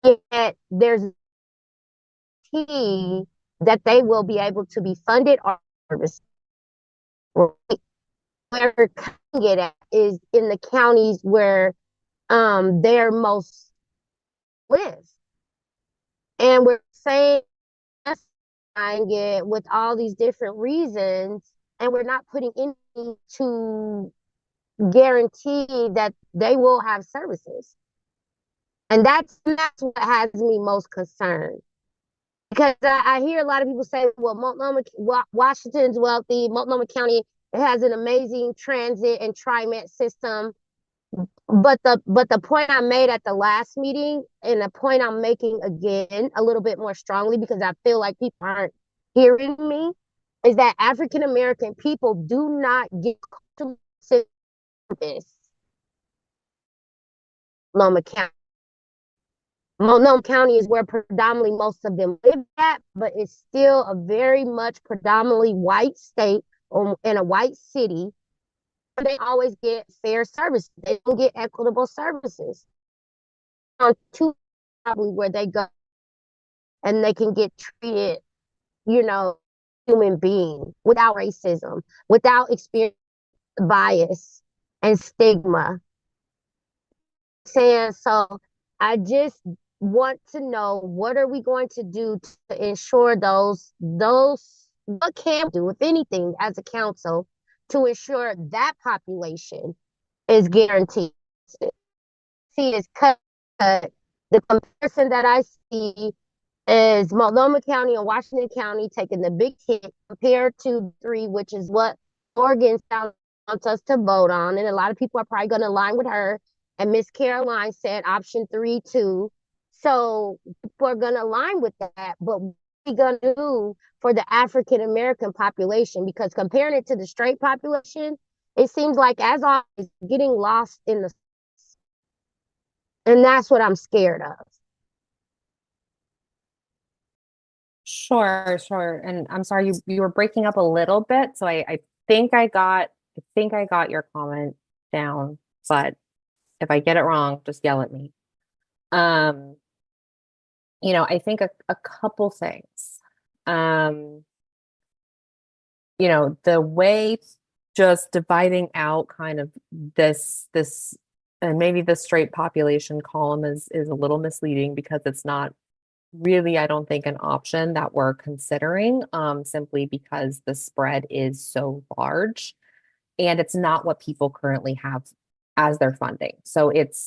Yet there's a key that they will be able to be funded or serviced. Right? Where we're cutting it at is in the counties where they're most live. And we're saying it with all these different reasons, and we're not putting anything to guarantee that they will have services. And that's what has me most concerned. Because I hear a lot of people say, well, Washington's wealthy, Multnomah County has an amazing transit and TriMet system. But the point I made at the last meeting, and the point I'm making again a little bit more strongly because I feel like people aren't hearing me, is that African American people do not get service. Multnomah County. Multnomah County is where predominantly most of them live at, but it's still a very much predominantly white state in a white city. They always get fair services. They don't get equitable services. On two probably where they go and they can get treated, you know, human being without racism, without experience bias and stigma. Saying so, I just want to know what are we going to do to ensure those what can we do, if anything, as a council to ensure that population is guaranteed. See, is cut. The comparison that I see is Multnomah County and Washington County taking the big hit compared to 3, which is what Oregon wants us to vote on. And a lot of people are probably going to align with her. And Miss Caroline said option 3 too. So people are going to align with that. But what are we going to do for the African American population? Because comparing it to the straight population, it seems like as always getting lost in the. And that's what I'm scared of. Sure. And I'm sorry, you were breaking up a little bit. So I think I got your comment down, but if I get it wrong, just yell at me. You know, I think a couple things. You know, the way just dividing out kind of this and maybe the straight population column is a little misleading because it's not really, I don't think, an option that we're considering, simply because the spread is so large and it's not what people currently have as their funding. So it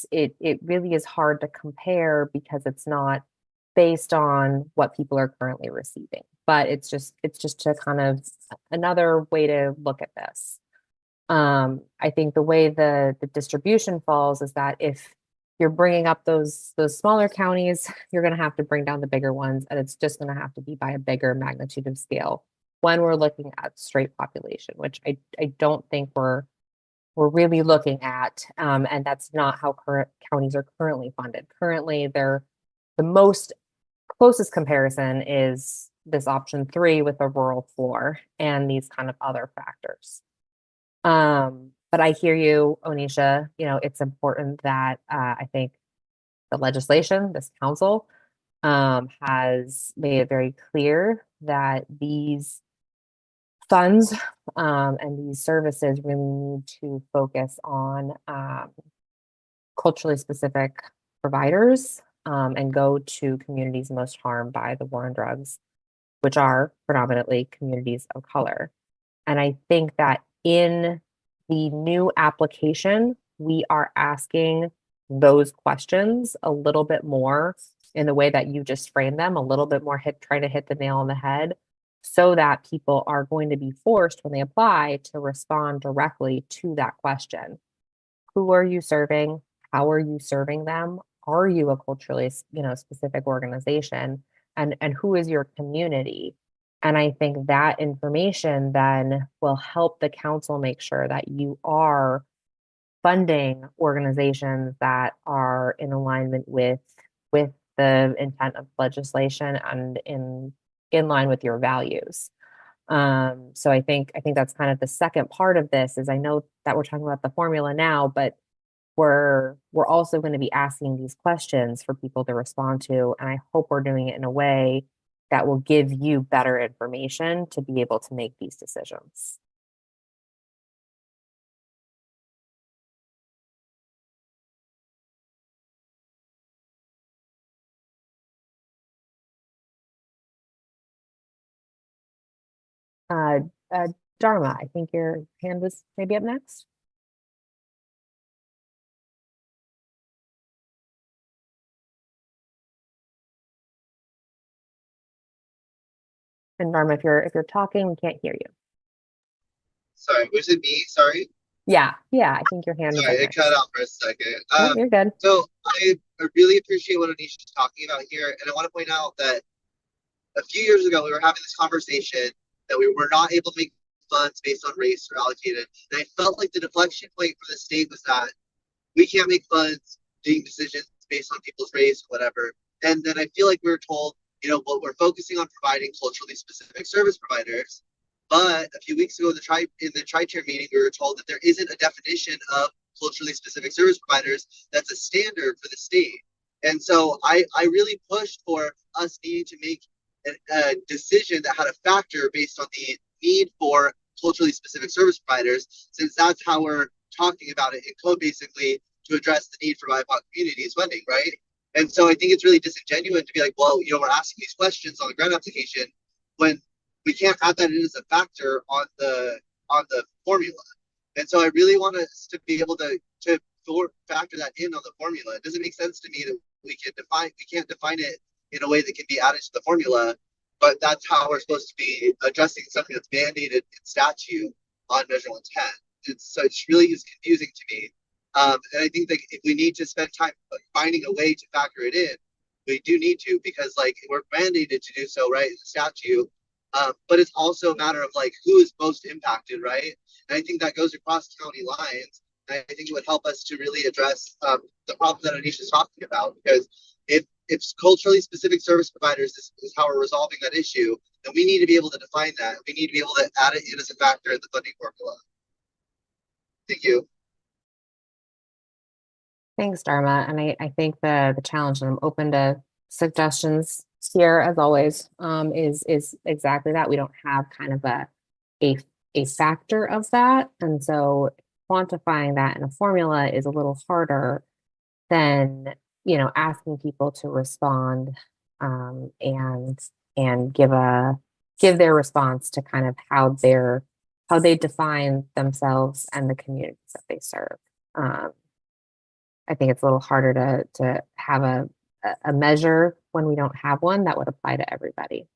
really is hard to compare because it's not based on what people are currently receiving. But it's just to kind of another way to look at this. I think the way the distribution falls is that if you're bringing up those smaller counties, you're going to have to bring down the bigger ones, and it's just going to have to be by a bigger magnitude of scale when we're looking at straight population, which I don't think we're really looking at, and that's not how current counties are currently funded. Currently, they're the most closest comparison is this option 3 with a rural floor and these kind of other factors. But I hear you, Onisha. You know, it's important that I think the legislation, this council, has made it very clear that these funds and these services really need to focus on culturally specific providers and go to communities most harmed by the war on drugs, which are predominantly communities of color. And I think that in the new application, we are asking those questions a little bit more in the way that you just framed them, a little bit more trying to hit the nail on the head, so that people are going to be forced when they apply to respond directly to that question. Who are you serving? How are you serving them? Are you a culturally, specific organization? And who is your community? And I think that information then will help the council make sure that you are funding organizations that are in alignment with the intent of legislation and in line with your values. So I think that's kind of the second part of this. Is I know that we're talking about the formula now, but we're also going to be asking these questions for people to respond to, and I hope we're doing it in a way that will give you better information to be able to make these decisions. Dharma, I think your hand was maybe up next. And Dharma, if you're talking, we can't hear you. Sorry, was it me? Sorry. Yeah, I think your hand was up Sorry, it next. cut out for a second. No, you're good. So I really appreciate what Anisha's talking about here, and I want to point out that a few years ago we were having this conversation that we were not able to make funds based on race or allocated, and I felt like the deflection point for the state was that we can't make funds doing decisions based on people's race, whatever. And then I feel like we were told, what we're focusing on providing culturally specific service providers. But a few weeks ago in the tri-chair meeting, we were told that there isn't a definition of culturally specific service providers that's a standard for the state. And so I really pushed for us needing to make a decision that had a factor based on the need for culturally specific service providers, since that's how we're talking about it in code, basically, to address the need for BIPOC communities funding, right? And so I think it's really disingenuous to be like, well, we're asking these questions on the grant application when we can't add that in as a factor on the formula. And so I really want us to be able to factor that in on the formula. It doesn't make sense to me that we can't define it in a way that can be added to the formula, but that's how we're supposed to be addressing something that's mandated in statute on Measure 110. So it really is confusing to me. And I think that if we need to spend time finding a way to factor it in, we do need to, because we're mandated to do so, right, in the statute. But it's also a matter of who is most impacted, right? And I think that goes across county lines. And I think it would help us to really address the problem that Anisha's talking about, because if culturally specific service providers is how we're resolving that issue, then we need to be able to define that. We need to be able to add it in as a factor in the funding formula. Thank you. Thanks, Dharma. And I think the challenge, and I'm open to suggestions here as always, is exactly that. We don't have kind of a factor of that. And so quantifying that in a formula is a little harder than, asking people to respond and give their response to kind of how they define themselves and the communities that they serve. I think it's a little harder to have a measure when we don't have one that would apply to everybody.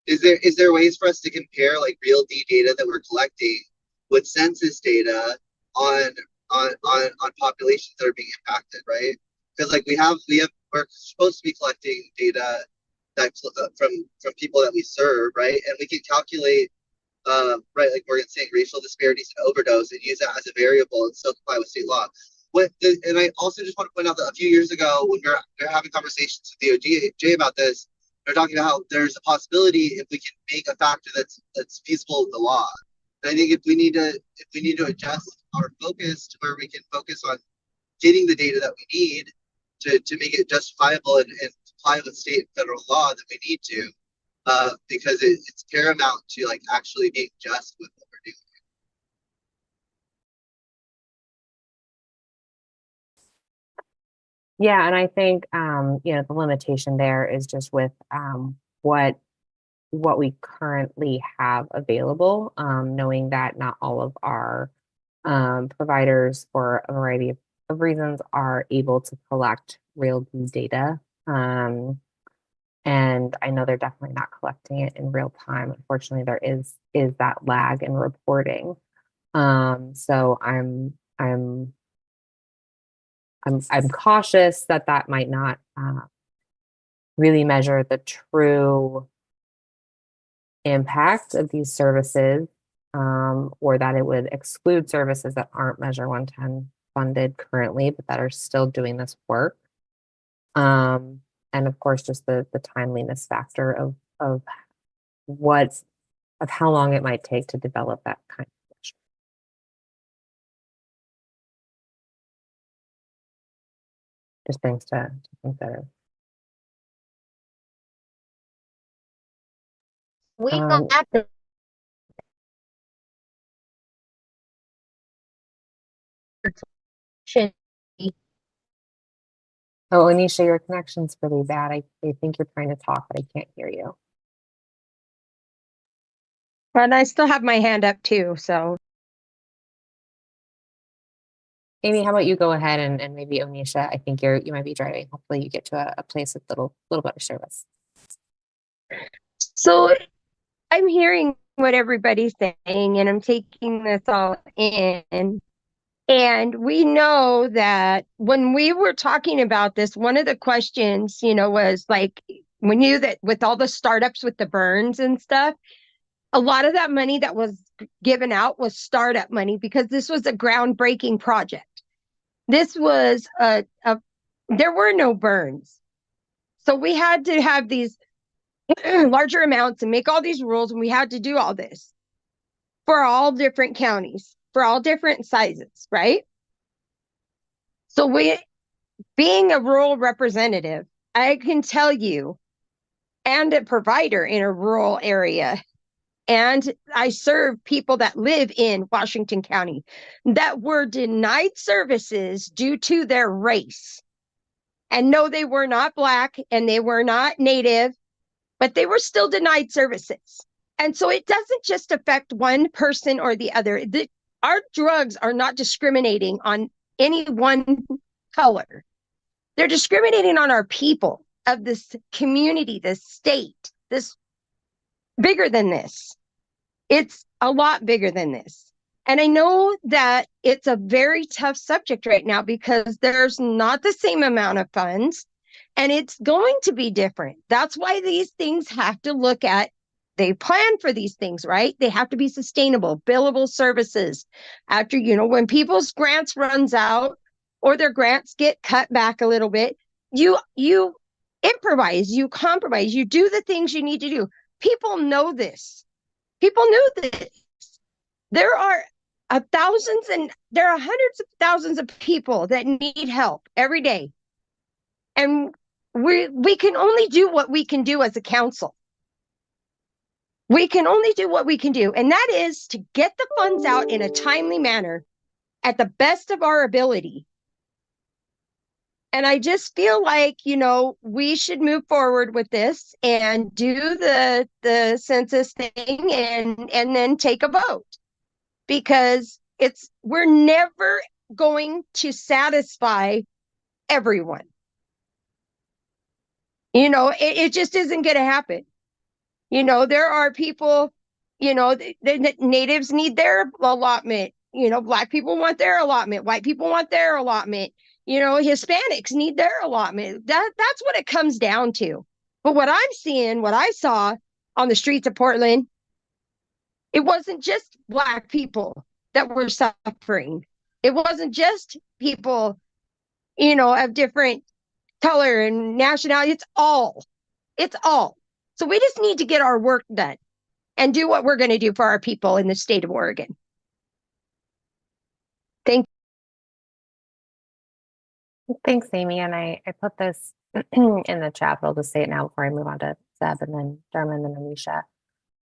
Is there ways for us to compare real D data that we're collecting with census data on populations that are being impacted, right? Because we're supposed to be collecting data that from people that we serve, right? And we can calculate right, like Morgan's saying, racial disparities and overdose, and use that as a variable and still comply with state law. And I also just want to point out that a few years ago, when we were having conversations with the OJ about this, they're talking about how there's a possibility if we can make a factor that's feasible in the law. And I think if we need to adjust our focus to where we can focus on getting the data that we need, to make it justifiable and comply with state and federal law, then we need to, because it's paramount to like actually being just with what we're doing. Yeah, and I think the limitation there is just with what we currently have available, knowing that not all of our providers, for a variety of reasons, are able to collect real data. And I know they're definitely not collecting it in real time. Unfortunately, there is that lag in reporting. So I'm cautious that might not really measure the true impact of these services, or that it would exclude services that aren't Measure 110 funded currently, but that are still doing this work. And of course, just the timeliness factor of how long it might take to develop that kind of measure. Just things to consider. We got the should Oh, Anisha, your connection's really bad. I think you're trying to talk, but I can't hear you. And I still have my hand up too, so. Amy, how about you go ahead and maybe Onisha, I think you might be driving. Hopefully you get to a place with little better service. So I'm hearing what everybody's saying and I'm taking this all in. And we know that when we were talking about this, one of the questions, was like, we knew that with all the startups with the burns and stuff, a lot of that money that was given out was startup money because this was a groundbreaking project. This was there were no burns. So we had to have these larger amounts and make all these rules, and we had to do all this for all different counties, for all different sizes, right? So being a rural representative, I can tell you, and a provider in a rural area, and I serve people that live in Washington County that were denied services due to their race. And no, they were not Black and they were not Native, but they were still denied services. And so it doesn't just affect one person or the other. Our drugs are not discriminating on any one color. They're discriminating on our people of this community, this state, this bigger than this. It's a lot bigger than this. And I know that it's a very tough subject right now because there's not the same amount of funds and it's going to be different. That's why these things have to look at, they plan for these things, right? They have to be sustainable, billable services. After, when people's grants runs out or their grants get cut back a little bit, you improvise, you compromise, you do the things you need to do. People know this. People knew this. There are hundreds of thousands of people that need help every day. And we can only do what we can do as a council. We can only do what we can do. And that is to get the funds out in a timely manner at the best of our ability. And I just feel like, we should move forward with this and do the census thing and then take a vote. Because we're never going to satisfy everyone. It just isn't going to happen. There are people, the natives need their allotment. Black people want their allotment. White people want their allotment. Hispanics need their allotment. That's what it comes down to. But what I saw on the streets of Portland, it wasn't just Black people that were suffering. It wasn't just people, of different color and nationality. It's all. So we just need to get our work done and do what we're going to do for our people in the state of Oregon. Thank you. Thanks, Amy. And I put this in the chat, but I'll just say it now before I move on to Zeb and then Dharma and then Anisha.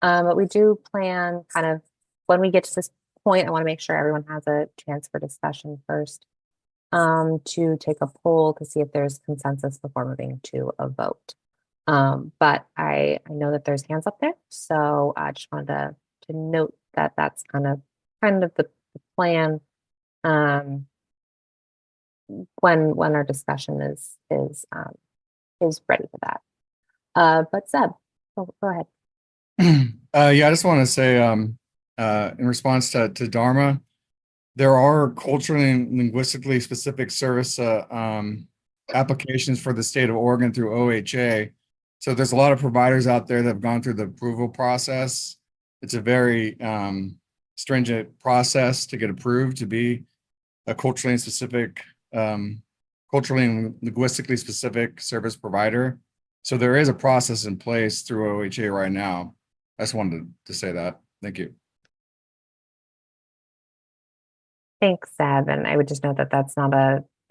But we do plan kind of when we get to this point, I want to make sure everyone has a chance for discussion first, to take a poll to see if there's consensus before moving to a vote. But I know that there's hands up there, so I just wanted to note that that's kind of the plan. When our discussion is ready for that. But Zeb, go ahead. Yeah, I just want to say, in response to Dharma, there are culturally and linguistically specific service applications for the state of Oregon through OHA. So there's a lot of providers out there that have gone through the approval process. It's a very stringent process to get approved to be a culturally and linguistically specific service provider. So there is a process in place through OHA right now. I just wanted to say that. Thank you. Thanks, Zeb. And I would just note that that's not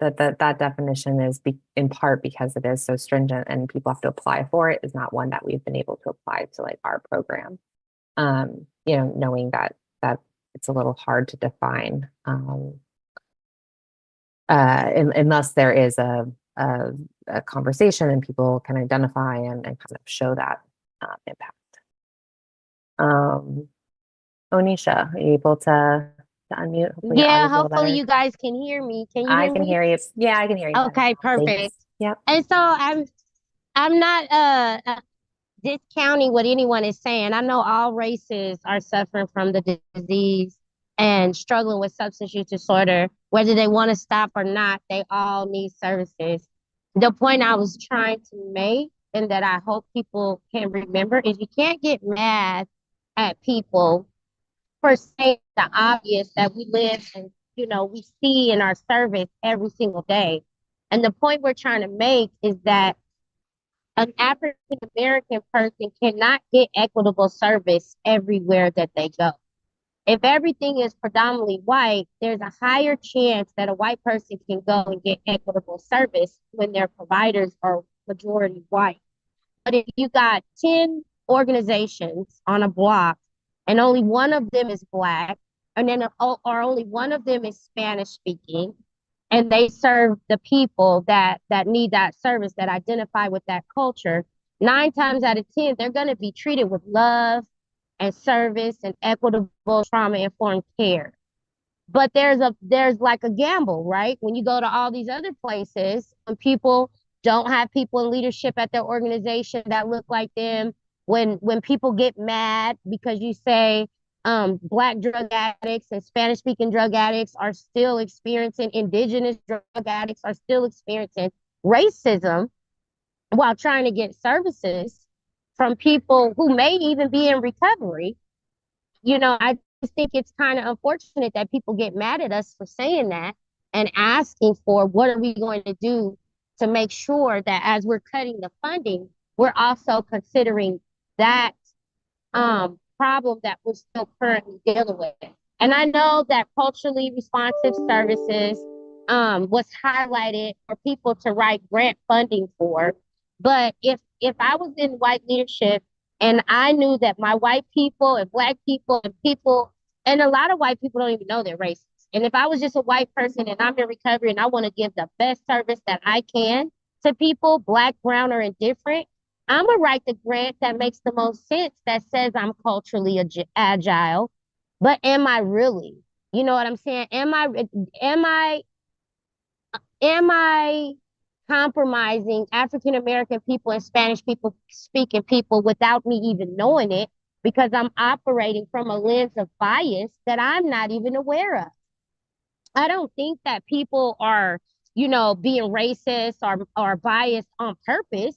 that definition is in part because it is so stringent and people have to apply for it, is not one that we've been able to apply to like our program. Knowing that it's a little hard to define unless there is a conversation and people can identify and kind of show that impact. Onisha, are you able to unmute? Hopefully your Yeah, audio's a little hopefully better. you guys can hear me. Can you I hear can me? hear you. Yeah, I can hear you. Okay, perfect. Thanks. Yep. And so I'm not discounting what anyone is saying. I know all races are suffering from the disease and struggling with substance use disorder. Whether they want to stop or not, they all need services. The point I was trying to make, and that I hope people can remember, is you can't get mad at people for saying the obvious that we live and we see in our service every single day. And the point we're trying to make is that an African American person cannot get equitable service everywhere that they go. If everything is predominantly white, there's a higher chance that a white person can go and get equitable service when their providers are majority white. But if you got 10 organizations on a block and only one of them is Black, and then or only one of them is Spanish speaking, and they serve the people that need that service, that identify with that culture, 9 times out of 10, they're going to be treated with love and service and equitable trauma-informed care. But there's like a gamble, right? When you go to all these other places, when people don't have people in leadership at their organization that look like them, when people get mad because you say Black drug addicts and Spanish speaking drug addicts are still experiencing, indigenous drug addicts are still experiencing racism while trying to get services from people who may even be in recovery. I just think it's kind of unfortunate that people get mad at us for saying that and asking for what are we going to do to make sure that as we're cutting the funding, we're also considering that problem that we're still currently dealing with. And I know that culturally responsive services was highlighted for people to write grant funding for. But if I was in white leadership and I knew that my white people and Black people and a lot of white people don't even know they're racist. And if I was just a white person and I'm in recovery and I want to give the best service that I can to people, Black, brown, or indifferent, I'm gonna write the grant that makes the most sense, that says I'm culturally agile. But am I really? You know what I'm saying? Am I compromising African American people and Spanish people speaking people without me even knowing it, because I'm operating from a lens of bias that I'm not even aware of? I don't think that people are, being racist or biased on purpose.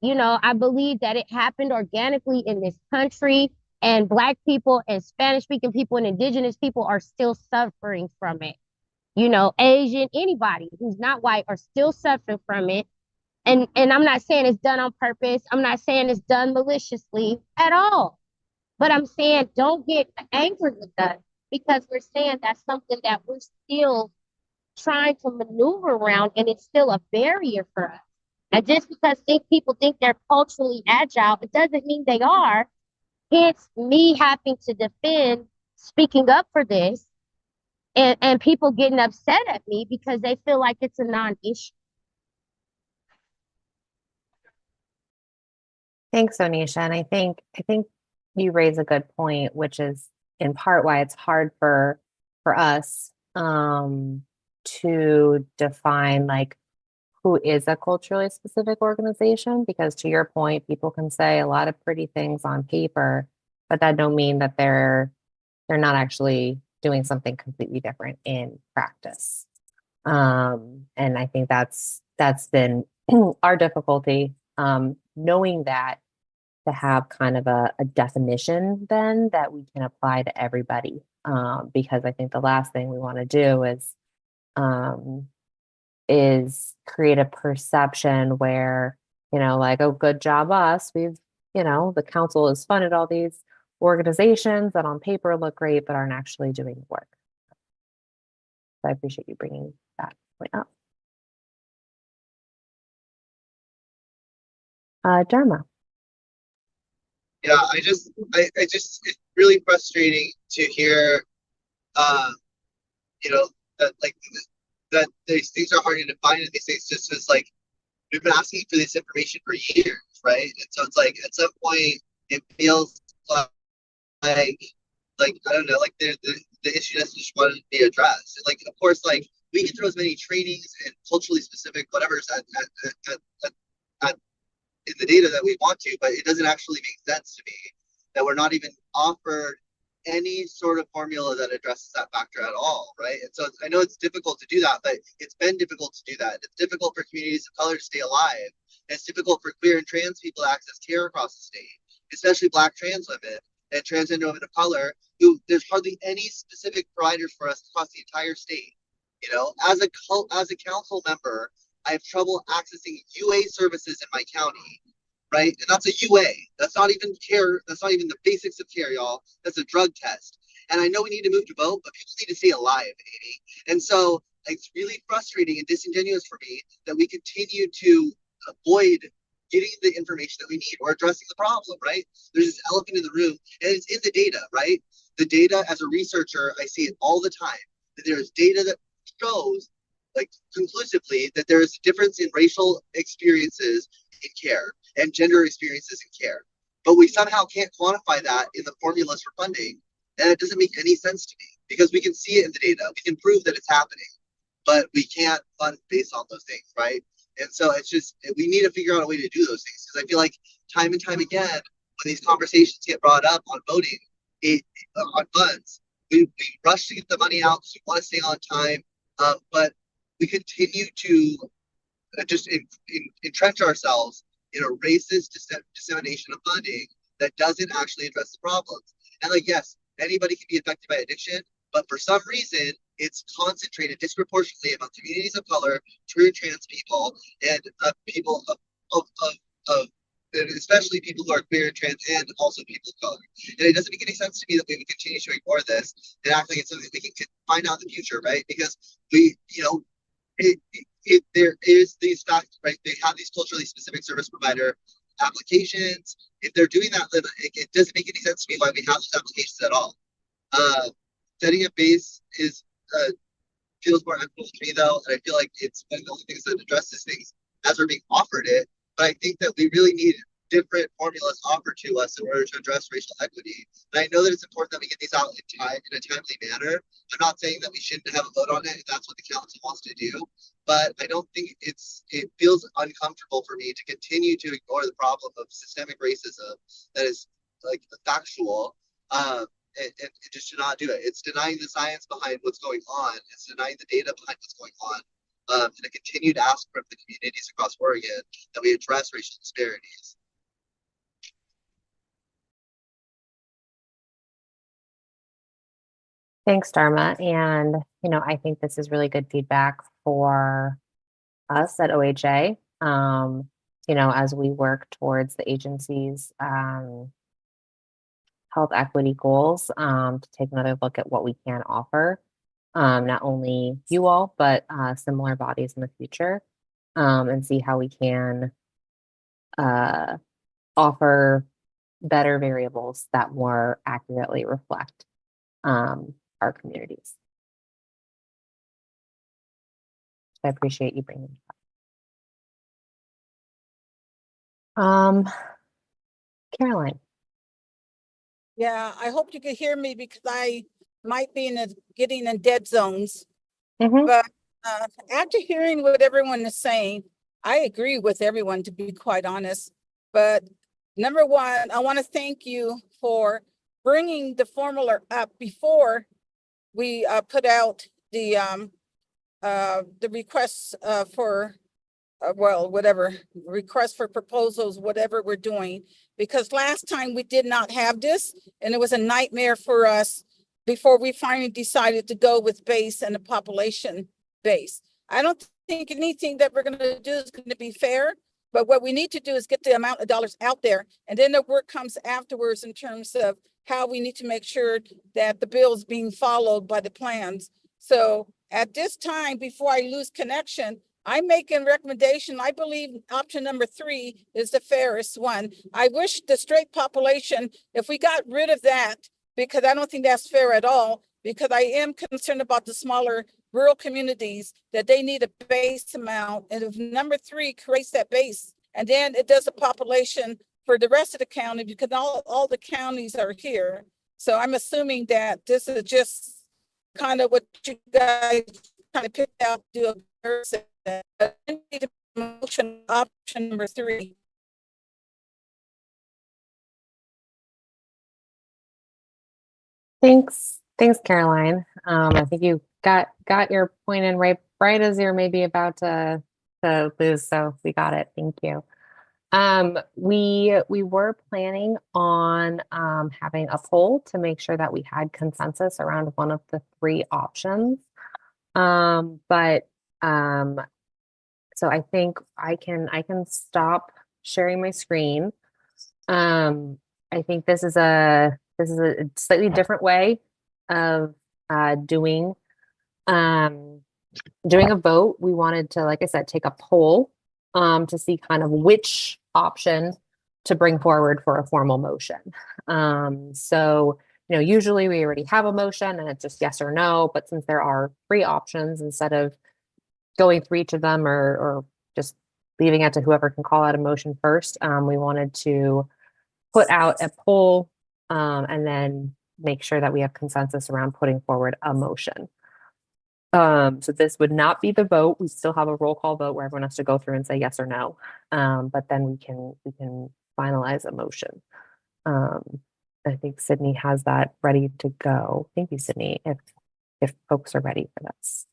I believe that it happened organically in this country, and Black people and Spanish speaking people and indigenous people are still suffering from it. Asian, anybody who's not white are still suffering from it. And I'm not saying it's done on purpose. I'm not saying it's done maliciously at all. But I'm saying don't get angry with us, because we're saying that's something that we're still trying to maneuver around, and it's still a barrier for us. And just because people think they're culturally agile, it doesn't mean they are. Hence me having to defend speaking up for this, and people getting upset at me because they feel like it's a non-issue. Thanks, Onisha. And I think you raise a good point, which is in part why it's hard for us to define like who is a culturally specific organization, because to your point, people can say a lot of pretty things on paper, but that don't mean that they're not actually doing something completely different in practice. And I think that's been our difficulty, knowing that, to have kind of a definition then that we can apply to everybody. Because I think the last thing we want to do is create a perception where, like, oh, good job us. We've, the council has funded all these organizations that on paper look great, but aren't actually doing the work. So I appreciate you bringing that point up. Dharma. Yeah, I just, it's really frustrating to hear, that like, that these things are hard to define, and these things just is like, we've been asking for this information for years, right? And so it's like, at some point, it feels like I don't know, like the issue doesn't just want to be addressed. Like, of course, like we can throw as many trainings and culturally specific whatever's at in the data that we want to, but it doesn't actually make sense to me that we're not even offered any sort of formula that addresses that factor at all, right? And so I know it's difficult to do that, but it's been difficult to do that. It's difficult for communities of color to stay alive. And it's difficult for queer and trans people to access care across the state, especially Black trans women and transgender women of color, who there's hardly any specific providers for us across the entire state. As a council member, I have trouble accessing UA services in my county, right? And that's a UA. That's not even care. That's not even the basics of care, y'all. That's a drug test. And I know we need to move to vote, but people need to stay alive, Amy. And so it's really frustrating and disingenuous for me that we continue to avoid getting the information that we need or addressing the problem, right? There's this elephant in the room, and it's in the data, right? The data, as a researcher, I see it all the time, that there's data that shows, like, conclusively, that there is a difference in racial experiences in care and gender experiences in care. But we somehow can't quantify that in the formulas for funding. And it doesn't make any sense to me, because we can see it in the data. We can prove that it's happening, but we can't fund based on those things, right? And so it's just, we need to figure out a way to do those things, because I feel like time and time again, when these conversations get brought up on voting, on funds, we rush to get the money out because we want to stay on time, but we continue to just entrench ourselves in a racist dissemination of funding that doesn't actually address the problems. And like, yes, anybody can be affected by addiction, but for some reason, it's concentrated disproportionately among communities of color, queer trans people, and people of especially people who are queer and trans, and also people of color. And it doesn't make any sense to me that we would continue to ignore this and act like it's something we can find out in the future, right? Because we, there is these facts, right? They have these culturally specific service provider applications. If they're doing that, then it doesn't make any sense to me why we have those applications at all. Setting a base feels more equitable to me, though, and I feel like it's one of the only things that addresses things as we're being offered it. But I think that we really need different formulas offered to us in order to address racial equity. And I know that it's important that we get these out in a timely manner. I'm not saying that we shouldn't have a vote on it if that's what the council wants to do, but I don't think it feels uncomfortable for me to continue to ignore the problem of systemic racism that is like factual. And just to not do it. It's denying the science behind what's going on. It's denying the data behind what's going on. And I continue to ask from the communities across Oregon that we address racial disparities. Thanks, Dharma. And, I think this is really good feedback for us at OHA, as we work towards the agency's health equity goals, to take another look at what we can offer. not only you all, but similar bodies in the future, and see how we can offer better variables that more accurately reflect our communities. I appreciate you bringing it up. Caroline. Yeah, I hope you could hear me because I might be getting in dead zones. Mhm. But after hearing what everyone is saying, I agree with everyone, to be quite honest. But number one, I want to thank you for bringing the formula up before we put out the requests for well, whatever, request for proposals, whatever we're doing. Because last time we did not have this, and it was a nightmare for us before we finally decided to go with base and a population base. I don't think anything that we're gonna do is gonna be fair, but what we need to do is get the amount of dollars out there, and then the work comes afterwards in terms of how we need to make sure that the bill is being followed by the plans. So at this time, before I lose connection, I'm making recommendation. I believe option number 3 is the fairest one. I wish the straight population, if we got rid of that, because I don't think that's fair at all, because I am concerned about the smaller rural communities, that they need a base amount. And if number 3 creates that base, and then it does the population for the rest of the county, because all the counties are here. So I'm assuming that this is just kind of what you guys kind of picked out to do a person. Motion option number 3. Thanks, Caroline. I think you got your point in right as you're maybe about to lose, so we got it. Thank you. We were planning on having a poll to make sure that we had consensus around one of the 3 options. But so I think I can stop sharing my screen. I think this is a slightly different way of doing a vote. We wanted to, like I said, take a poll to see kind of which option to bring forward for a formal motion. So, usually we already have a motion and it's just yes or no, but since there are 3 options, instead of going through each of them or just leaving it to whoever can call out a motion first, we wanted to put out a poll and then make sure that we have consensus around putting forward a motion. So this would not be the vote. We still have a roll call vote where everyone has to go through and say yes or no. But then we can finalize a motion. I think Sydney has that ready to go. Thank you, Sydney, if folks are ready for this.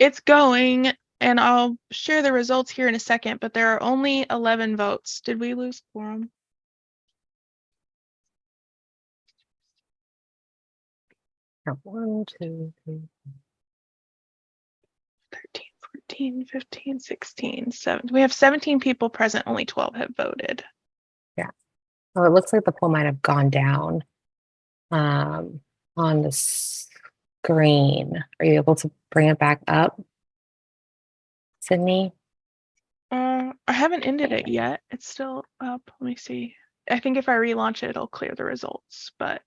It's going, and I'll share the results here in a second, but there are only 11 votes. Did we lose quorum? 1, 2, 3, 13, 14, 15, 16, 17. We have 17 people present, only 12 have voted. Yeah. Oh, it looks like the poll might have gone down on the screen. Are you able to bring it back up, Sydney? I haven't ended it yet. It's still up. Let me see. I think if I relaunch it, it'll clear the results, but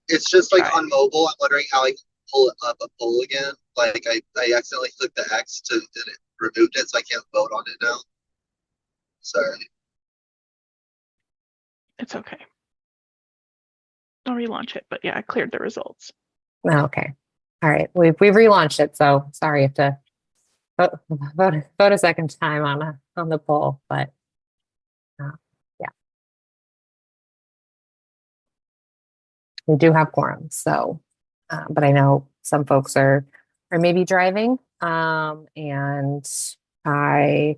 It's just like try. on mobile. I'm wondering how I can pull it up a poll again. Like I accidentally clicked the X and it removed it, so I can't vote on it now. Sorry. It's okay. I'll relaunch it, but yeah, I cleared the results. Oh, okay. All right. We've relaunched it, so sorry if to vote a second time on the poll, but yeah. We do have quorum, so but I know some folks are maybe driving, and I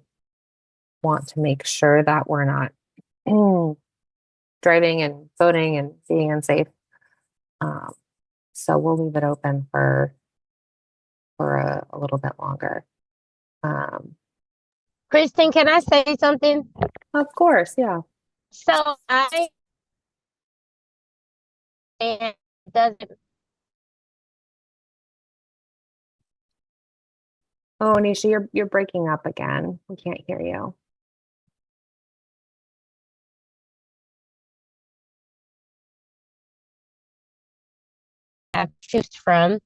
want to make sure that we're not driving and voting and being unsafe. So we'll leave it open for a little bit longer. Kristen, can I say something? Of course, yeah. So I and doesn't Oh, Nisha, you're breaking up again. We can't hear you. have to choose from,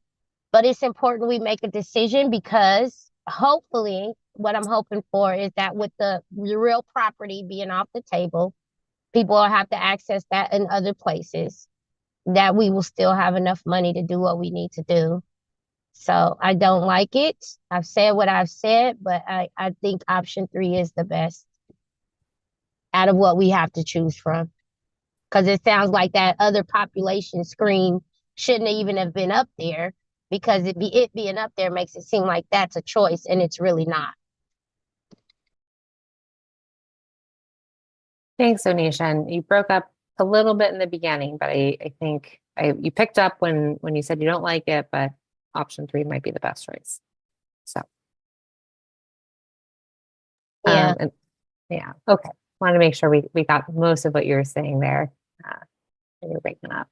but it's important we make a decision because hopefully what I'm hoping for is that with the real property being off the table, people will have to access that in other places, that we will still have enough money to do what we need to do. So I don't like it. I've said what I've said, but I think option 3 is the best out of what we have to choose from. Because it sounds like that other population screen shouldn't even have been up there, because it being up there makes it seem like that's a choice, and it's really not. Thanks, Onisha. And you broke up a little bit in the beginning, but I think you picked up when you said you don't like it, but option 3 might be the best choice. So Yeah. Yeah, okay. Wanted to make sure we got most of what you were saying there. And you're breaking up.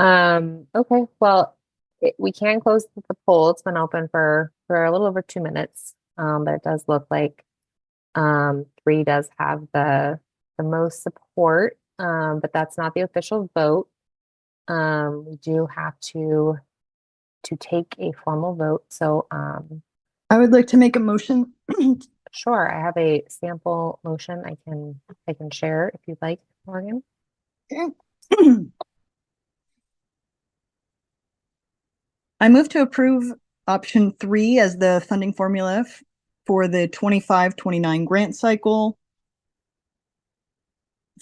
Okay, well, we can close the poll. It's been open for a little over 2 minutes. But it does look like 3 does have the most support. But that's not the official vote. We do have to take a formal vote. So I would like to make a motion. sure, I have a sample motion I can share if you'd like, Morgan. I move to approve option 3 as the funding formula for the 25-29 grant cycle.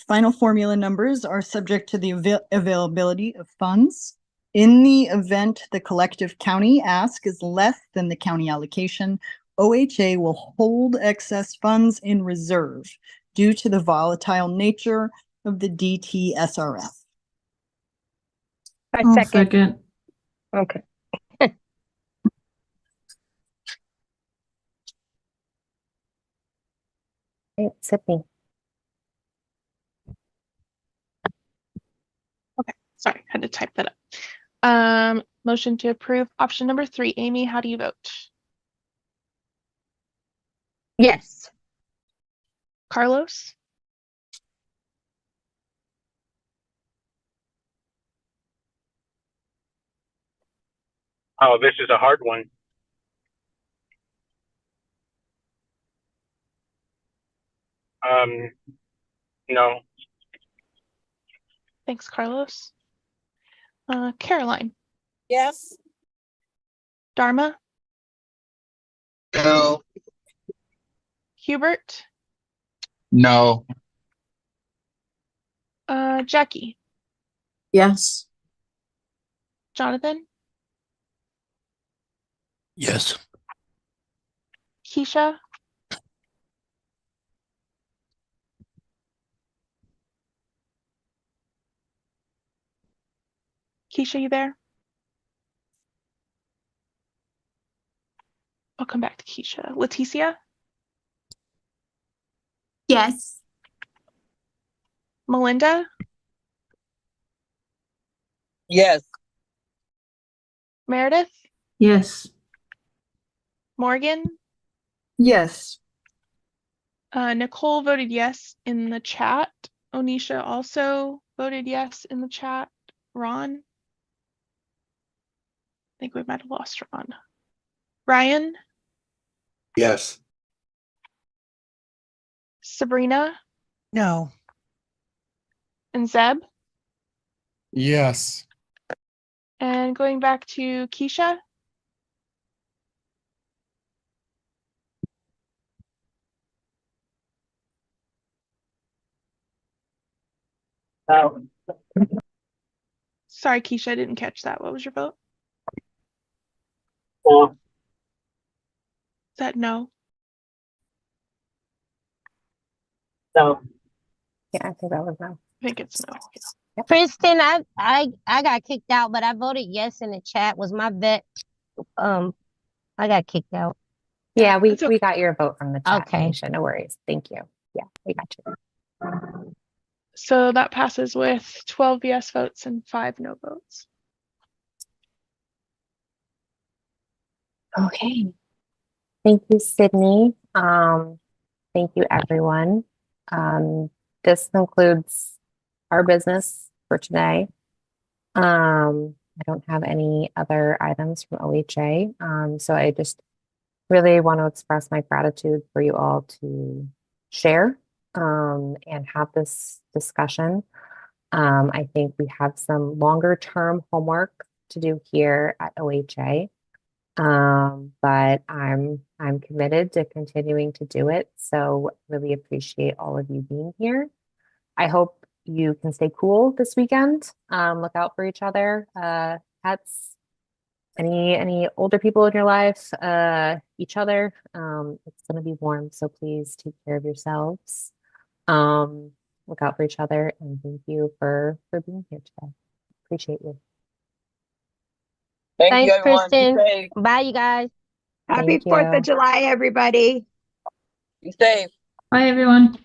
Final formula numbers are subject to the availability of funds. In the event the collective county ask is less than the county allocation, OHA will hold excess funds in reserve due to the volatile nature of the DTSRF. I second. Okay. Hey, Sydney. Okay, sorry, had to type that up. Motion to approve option number 3. Amy, how do you vote? Yes. Carlos? Oh, this is a hard one. No. Thanks, Carlos. Caroline? Yes. Dharma? No. Hubert? No. Jackie? Yes. Jonathan? Yes. Keisha? Keisha, you there? I'll come back to Keisha. Leticia? Yes. Melinda? Yes. Meredith? Yes. Morgan? Yes. Nicole voted yes in the chat. Onisha also voted yes in the chat. Ron? I think we might have lost Ron. Ryan? Yes. Sabrina? No. And Zeb? Yes. And going back to Keisha? Sorry, Keisha, I didn't catch that. What was your vote? Is that no? So Yeah, I think that was no. I think it's no. Yeah. Kristen, I got kicked out, but I voted yes in the chat. Was my vet? I got kicked out. Yeah, we It's okay. got your vote from the chat, Okay. Nisha. No worries. Thank you. Yeah, we got you. So that passes with 12 yes votes and 5 no votes. Okay. Thank you, Sydney. Thank you, everyone. This concludes our business for today. I don't have any other items from OHA. So I just really want to express my gratitude for you all to share and have this discussion. I think we have some longer term homework to do here at OHA. But I'm committed to continuing to do it. So really appreciate all of you being here. I hope you can stay cool this weekend. Look out for each other. Pets, any older people in your life, each other. It's gonna be warm, so please take care of yourselves. Look out for each other, and thank you for being here today. Appreciate you. thank Thanks, you, everyone. Be Kristen. safe. Bye, you guys. Happy Thank 4th you. of July, everybody. Be safe. Bye, everyone.